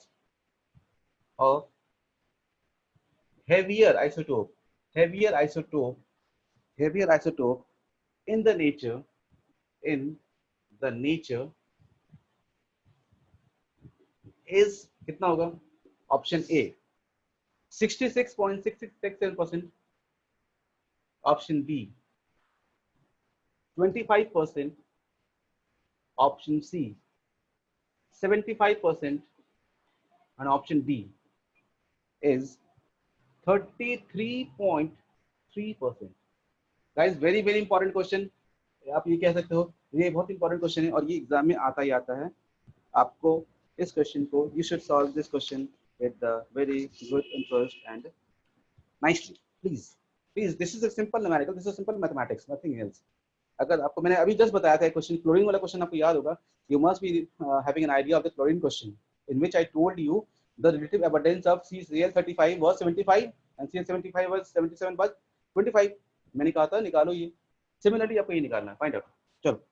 heavier isotope, heavier isotope, heavier isotope in the nature, in the nature is कितना होगा? Option A 66.6667%, option B 25%, option C 75% and option D is 33.3%। guys very very important question, आप ये कह सकते हो ये बहुत important question है, और ये एग्जाम में आता ही आता है। आपको इस क्वेश्चन को, you should solve this question with the very good interest and nicely, please please। this is a simple numerical, this is a simple mathematics, nothing else। अगर आपको मैंने अभी जस्ट बताया था क्वेश्चन, क्लोरीन वाला क्वेश्चन आपको याद होगा, you must be having an idea of the chlorine question in which I told you the relative abundance of CCl35 was 75 and CL75 was 77 was 25। मैंने कहा था निकालो ये, सिमिलरली आपको ये निकालना है, फाइंड आउट। चलो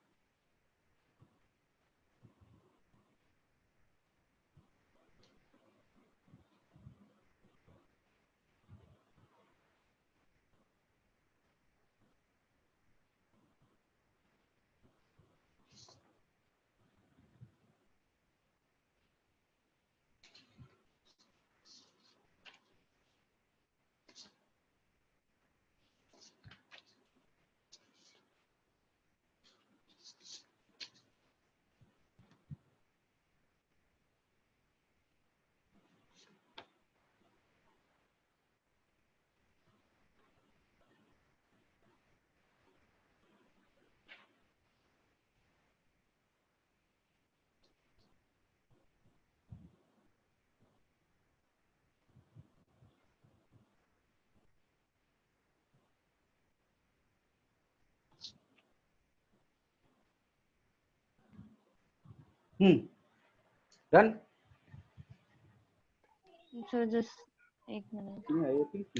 done?
So just 1 minute.
Yeah, please.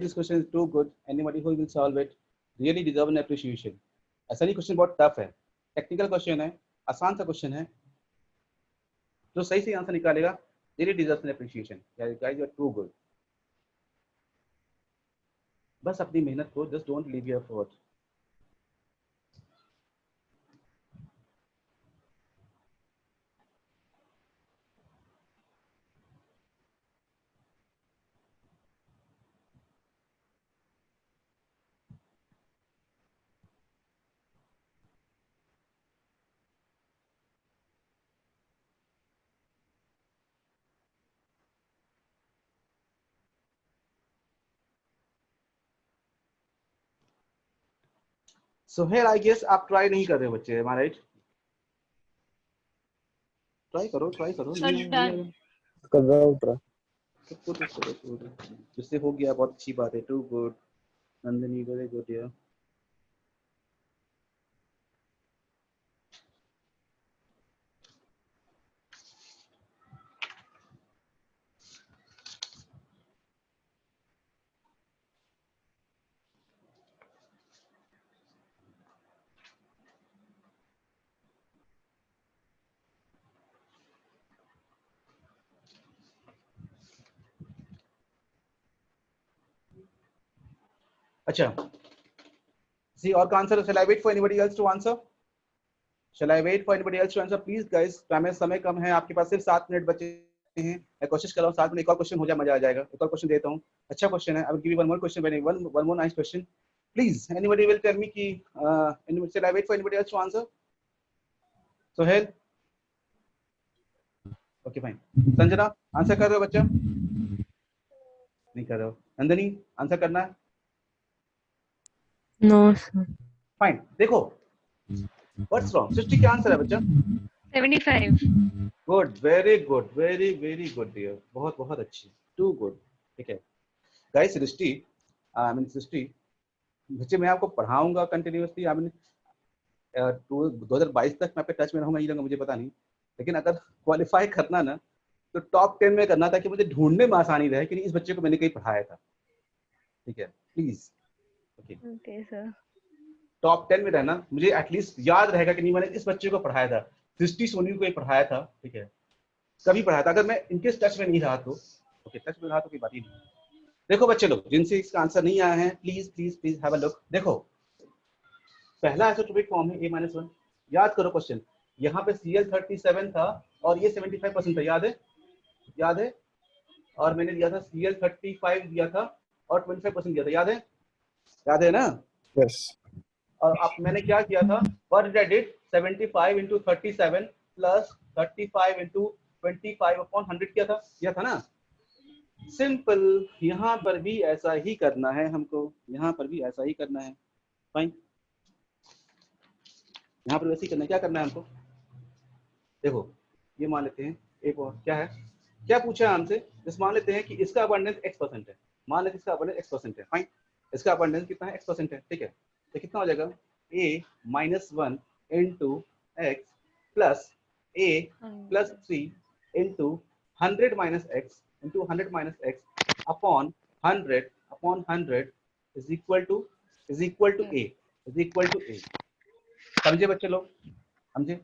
This question is too good. Anybody who will solve it really deserve an appreciation. ऐसा नहीं, क्वेश्चन बहुत टफ है, टेक्निकल क्वेश्चन है, आसान सा क्वेश्चन है, जो सही से आंसर निकालेगा really deserves an appreciation. Guys, you are too good. बस अपनी मेहनत को, just don't leave your effort. So here I guess आप ट्राई नहीं कर रहे हो बच्चे, am I right? ट्राई करो
Done.
कर रहा हूँ try।
जिससे हो गया बहुत अच्छी बात है, too good Nandini, very good यार। अच्छा, see और का आंसर, shall I wait for anybody else to answer? Shall I wait for anybody else to answer? Please guys, समय कम है, आपके पास सिर्फ 7 मिनट बचे हैं। मैं कोशिश कर रहा हूँ 7 मिनट एक और क्वेश्चन हो जाए, मजा आ जाएगा। एक और क्वेश्चन देता हूँ, अच्छा क्वेश्चन है। I will give you one more question, one more nice question. Please, anybody will tell me कि shall I wait for anybody else to answer? Sohail? Okay, fine. Sanjana, answer कर रहे हो बच्चा? नहीं कर रहे हो। नंदिनी, आंसर करना है?
No, sir.
फाइन। देखो, व्हाट्स रॉन्ग? सृष्टि क्या आंसर है बच्चा?
75.
Good, very good, very good dear, बहुत बहुत अच्छी, टू गुड। ठीक है गाइस, सृष्टि सृष्टि बच्चे, मैं आपको पढ़ाऊंगा कंटिन्यूअसली। 2022 तक मैं आपके टच में रहूंगा, नहीं रहूंगा मुझे पता नहीं, लेकिन अगर क्वालिफाई करना ना तो टॉप 10 में करना, ताकि मुझे ढूंढने में आसानी रहे कि इस बच्चे को मैंने कहीं पढ़ाया था। ठीक है, प्लीज।
Okay, sir.
टॉप 10 में रहना, मुझे एटलीस्ट याद रहेगा कि नहीं मैंने इस बच्चे को पढ़ाया था, सृष्टि सोनी को पढ़ाया था। ठीक है, कभी पढ़ाया था। अगर मैं इनके टच में नहीं रहा तो ओके, टच में रहा तो कोई बात ही नहीं। देखो बच्चे लोग, जिनसे इसका आंसर नहीं आया है, please please please have a look. देखो, पहला आइसोट्रोपिक फॉर्म है A-1। याद करो क्वेश्चन, यहाँ पे Cl37 था और ये 75% था, याद है? और मैंने दिया था Cl35 दिया था और 25% दिया था, याद है ना?
Yes।
और अब मैंने क्या किया था, what did I did? 75 into 37 plus 35 into 25 upon 100 किया था ना? सिंपल। यहाँ पर भी ऐसा ही करना है हमको, यहाँ पर भी ऐसा ही करना है। फाइन, यहाँ पर वैसे ही करना है। क्या करना है हमको? देखो, ये मान लेते हैं एक और क्या है, क्या पूछा है हमसे? जैसे मान लेते हैं कि इसका अबंडेंस x% है, मान लेते हैं इसका अबंडेंस x% है। फाइन, इसका अबंडेंस कितना है? x% है। ठीक है, तो कितना हो जाएगा? a-1 into x plus a plus 3 into 100 minus x into 100 minus x upon 100 is equal to a, is equal to a। समझे बच्चे लोग? समझे?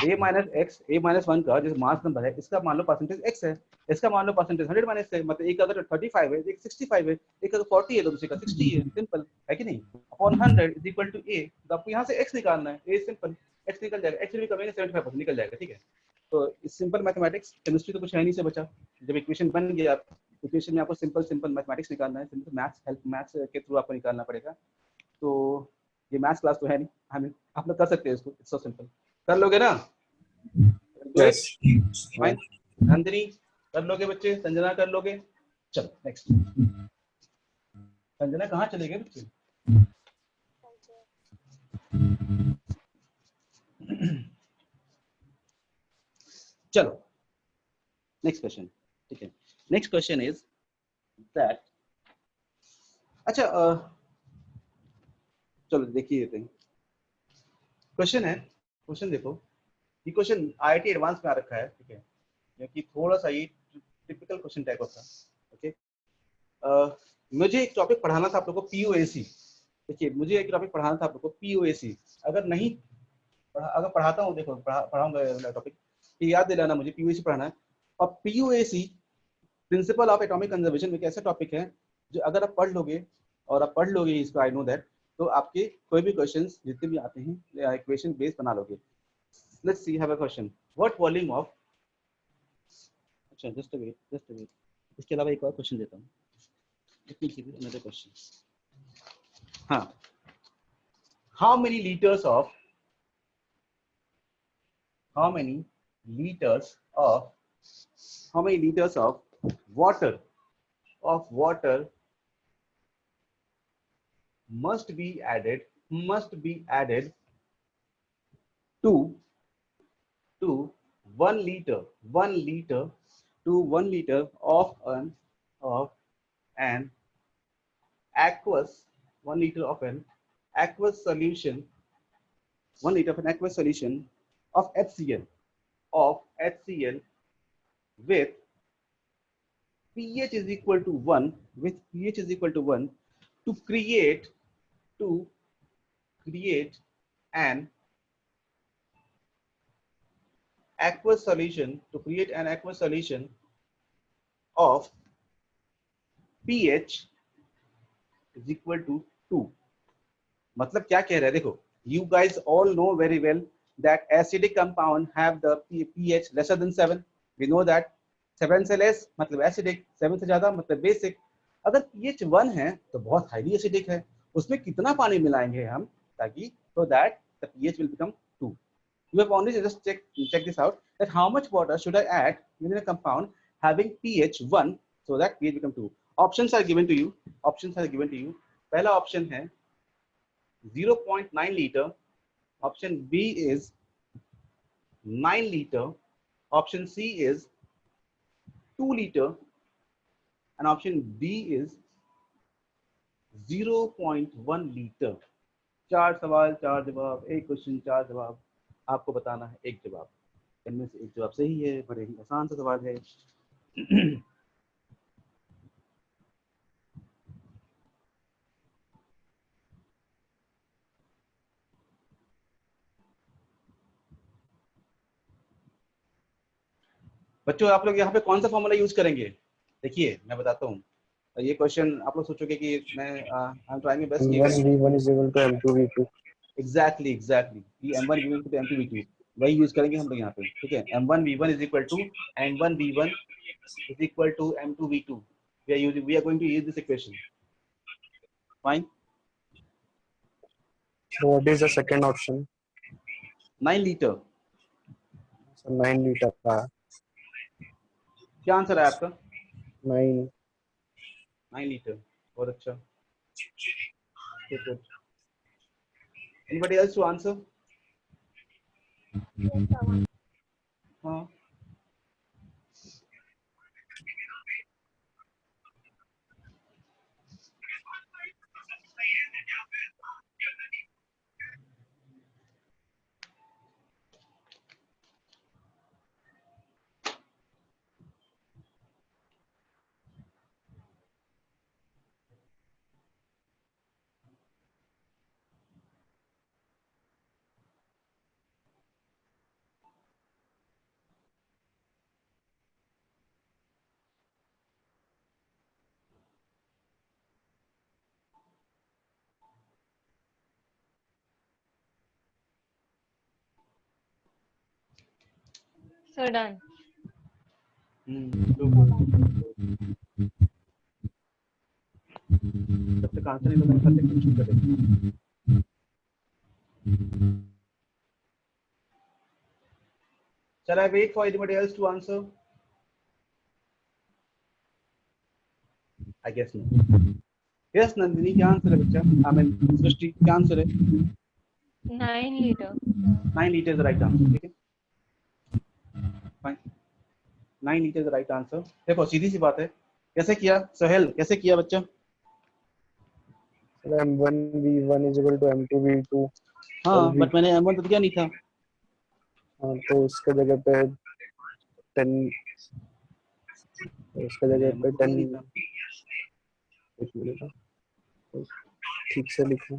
a-1 का जो मास नंबर है, इसका मान लो परसेंटेज x है, इसका मान लो परसेंटेज 100 माइनस है, मतलब एक अगर 35 है, एक 65 है, एक अगर 40 है तो दूसरे का 60 है। सिंपल है कि नहीं? Upon 100 is equal to a। तो आपको यहाँ से x निकालना है, a सिंपल, x निकल जाएगा, x भी कमेंगे 75% निकल जाएगा। ठीक है, तो इस सिंपल मैथमेटिक्स, केमिस्ट्री तो कुछ है नहीं से बचा। जब इक्वेशन बन गया, इक्वेशन में आपको सिंपल मैथमेटिक्स निकालना है, सिंपल मैथ्स के थ्रू आपको निकालना पड़ेगा। तो ये मैथ्स क्लास तो है नहीं, हमें आप लोग कर सकते हैं इसको, इट्स सो सिंपल। कर लोगे ना?
Yes।
फाइन, नंदिनी कर लोगे बच्चे, संजना कर लोगे? चलो नेक्स्ट। संजना कहाँ चले गए बच्चे? चलो नेक्स्ट क्वेश्चन। ठीक है, नेक्स्ट क्वेश्चन इज दैट, अच्छा चलो देखिए क्वेश्चन है, क्वेश्चन देखो, ये क्वेश्चन IIT एडवांस में आ रखा है, ठीक है, क्योंकि थोड़ा सा ये टिपिकल क्वेश्चन टाइप होता है। ओके, मुझे एक टॉपिक पढ़ाना था आप लोगों को, POAC। देखिए, मुझे एक टॉपिक पढ़ाना था आप लोगों को, POAC। अगर नहीं अगर पढ़ाता हूँ, देखो पढ़ाऊंगा टॉपिक, याद दिलाना मुझे, POAC पढ़ाना है। और POAC principle of atomic conservation में एक ऐसा टॉपिक है जो अगर आप पढ़ लोगे इसको, आई नो दैट, तो आपके कोई भी क्वेश्चंस जितने भी आते हैं इक्वेशन बेस बना लोगे। Let's see, have a question, what volume of, अच्छा जस्ट अ वेट, इसके अलावा एक और क्वेश्चन देता हूँ, अनदर क्वेश्चन। हाँ, how many litres of water must be added to 1 liter of an aqueous solution, 1 liter of an aqueous solution of HCl with pH is equal to 1 to create an aqueous solution of pH is equal to 2। मतलब क्या कह रहा है, देखो, you guys all know very well that acidic compound have the pH lesser than 7। we know that 7 से less मतलब acidic, 7 से ज्यादा मतलब बेसिक। अगर pH 1 है तो बहुत हाईली एसिडिक है, उसमें कितना पानी मिलाएंगे हम ताकि so that the pH will become 2। you have only just check this out, that how much water should I add within a compound having pH 1 so that pH become 2। options are given to you। पहला option है 0.9 liter, option B is 9 liter, option C is 2 liter, and option D is 0.1 liter। 4 सवाल 4 जवाब, एक question 4 जवाब, आपको बताना है एक जवाब, इनमें से एक जवाब सही है, बड़े ही आसान सा सवाल है। बच्चों, आप लोग यहाँ पे कौन सा फॉर्मूला यूज करेंगे? देखिए, मैं बताता हूँ, ये क्वेश्चन आप लोग सोचोगे कि मैं I am trying my best.
M1 is equal to M2 V2।
Exactly ये M1 V1 to M2 V2 वही यूज करेंगे हम लोग यहाँ पे, ठीक है। M1 V1 is equal to M1 V1 is equal to M2 V2। we are going to use this equation। fine।
So what is the second option?
9 litre.
So 9 liter का
क्या आंसर है आपका?
9।
9 लीटर, बहुत अच्छा। Anybody else to answer? हाँ,
So done.
जब तक answer नहीं लगा तब तक क्वेश्चन करेंगे। Shall I wait for anybody else to answer? I guess no। Yes, Nandini, क्या आंसर है बच्चा? I mean, सृष्टि, क्या आंसर है?
9 liter.
9 litre the right answer, ठीक है। Fine, 9 litre the right answer। देखो, सीधी सी बात है, कैसे किया सोहेल, कैसे किया बच्चा?
M1 V1 is equal to M2 V2।
हाँ, बट मैंने M1 तो दिया नहीं था।
हाँ, तो उसके जगह पे 10, उसके जगह पे 10, एक मिनट, ठीक से लिखो।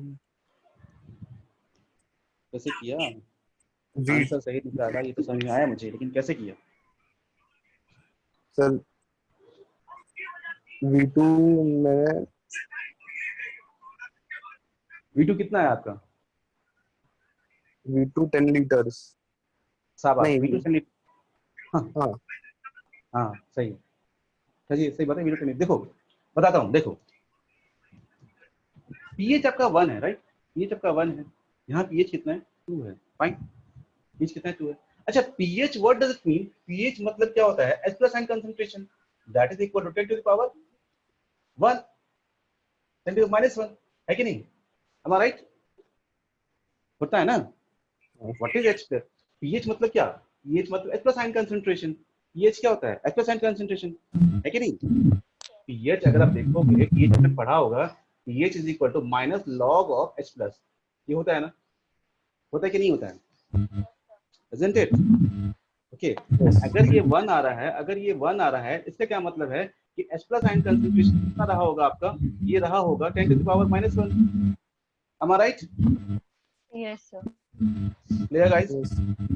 कैसे किया?
V
आंसर सही निकाला, ये तो समझ में आया मुझे, लेकिन कैसे किया?
सर V2 में
V2 कितना है आपका?
V2 10 litres.
शाबाश,
नहीं,
V2 10 हाँ
हाँ
हाँ सही है, चलिए सही बात है, V2 10। देखो बताता हूँ, देखो pH आपका 1 है, राइट? pH आपका 1 है, यहाँ pH कितना है? 2 है, फाइन। pH कितना है? 2 है। अच्छा, pH what does it mean? pH मतलब क्या होता है? H plus ion concentration, that is equal to 10 to the power 1, 10 to the minus 1, है कि नहीं? am I right? होता है ना? What is H plus? pH मतलब क्या? pH मतलब H plus ion concentration। pH क्या होता है? H plus ion concentration, है कि नहीं? pH अगर आप देखोगे, pH आपने पढ़ा होगा, pH is equal to minus log of H plus, ये होता है ना? होता है कि नहीं होता है? Isn't it? Okay. अगर ये 1 आ रहा है, अगर ये 1 आ रहा है, इसका क्या मतलब है कि H plus ion concentration कितना रहा होगा आपका? ये रहा होगा 10 to the power minus 1। Am I right?
Yes, sir.
Clear, guys?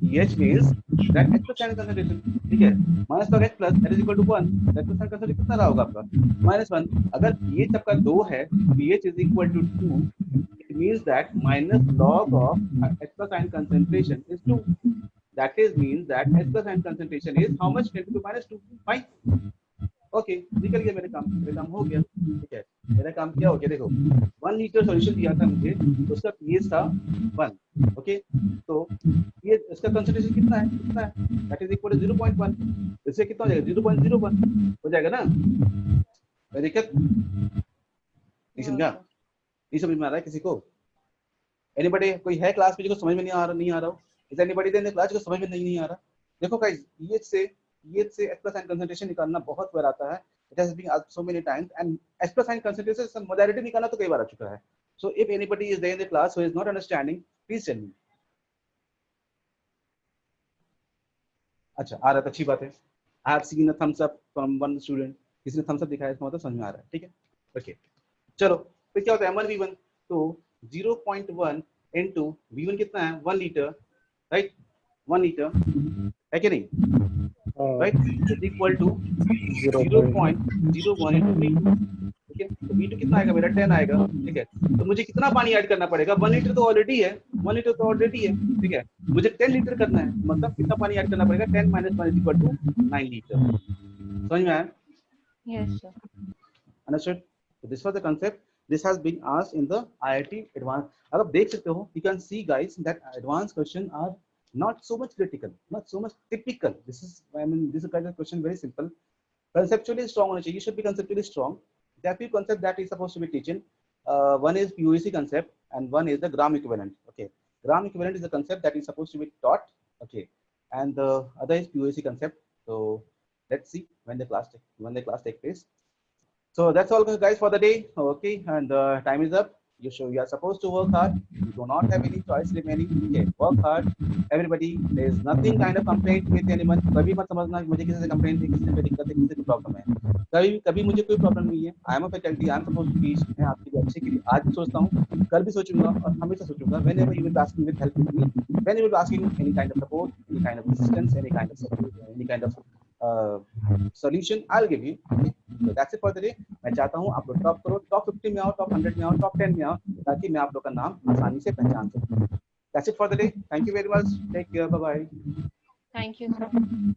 pH means that H plus ion concentration, ठीक है? minus log H plus that is equal to 1, that plus ion concentration कितना रहा होगा आपका? minus 1। अगर pH आपका 2 है, pH is equal to 2, it means that minus log of H plus ion concentration is 2. That is means that H plus ion concentration is how much? 10 to the minus 2, fine। Okay, निकल गया मेरे काम हो गया, ठीक है? मेरा काम क्या हो गया? देखो 1 लीटर सॉल्यूशन दिया था मुझे, उसका pH था 1, ओके? तो ये इसका कंसंट्रेशन कितना है? That is equal to 0.1। इससे कितना हो जाएगा? 0.01 हो जाएगा ना? कोई दिक्कत नहीं? समझा? नहीं समझ में आ रहा है किसी को? एनीबॉडी? कोई है क्लास में जिसको समझ में नहीं आ रहा हो? Is anybody there in the class जिसको समझ में नहीं आ रहा? देखो गाइस, pH से H plus ion concentration निकालना बहुत बार आता है। It has been asked so many times, and H plus ion concentration से मोलैरिटी निकालना तो कई बार आ चुका है। So if anybody is there in the class who is not understanding, please tell me। अच्छा, आ रहा है, अच्छी बात है। I have seen a thumbs up from one student। किसी ने thumbs up दिखाया, इसका मतलब समझ में आ रहा है, ठीक है? ओके, चलो फिर क्या होता है? M1 V1, तो 0.1 into V1 कितना है? 1 लीटर, राइट? 1 लीटर है कि नहीं? Right, is equal to 0.01 into V2, ठीक है? तो V2 कितना आएगा मेरा? 10 आएगा, ठीक है? तो मुझे कितना पानी ऐड करना पड़ेगा? 1 लीटर तो ऑलरेडी है, 1 लीटर तो ऑलरेडी है, ठीक है? मुझे 10 लीटर करना है, मतलब कितना पानी ऐड करना पड़ेगा? 10 minus 1 is equal to 9 litre. समझ में आया?
Yes, sir.
Understood? So this was the concept. This has been asked in the IIT advanced। अब आप देख सकते हो, you can see guys that advanced question are not so much critical, not so much typical. This is, I mean, this is kind of question very simple, conceptually strong होना चाहिए। You should be conceptually strong। There are few concepts that is supposed to be teaching। One is POEC concept and one is the gram equivalent, okay? Gram equivalent is a concept that is supposed to be taught, okay? And the other is POEC concept। So let's see when the class take place। So that's all guys for the day, okay? And time is up। You are supposed to work hard, you do not have any choice remaining, okay? Work hard everybody, there is nothing kind of complaint with anyone। कभी मत समझना मुझे किसी से complaint है, किसी से कोई दिक्कत है, किसी से प्रॉब्लम है। कभी मुझे कोई प्रॉब्लम नहीं है। I am a faculty, I am supposed to teach. मैं आपके अच्छे के लिए आज भी सोचता हूँ, कल भी सोचूंगा और हमेशा सोचूंगा। whenever you will ask me with help with me, when you will asking any kind of support, any kind of assistance, any kind of support, any kind of solution, I'll give you, okay? So that's it for the day। मैं चाहता हूँ आप लोग top करो, top 50 में आओ, top 100 में आओ, टॉप 10 में आओ, ताकि मैं आप लोग का नाम आसानी से पहचान सकूं। That's it for the day। Thank you very much। Take care। Bye bye।
Thank you, sir.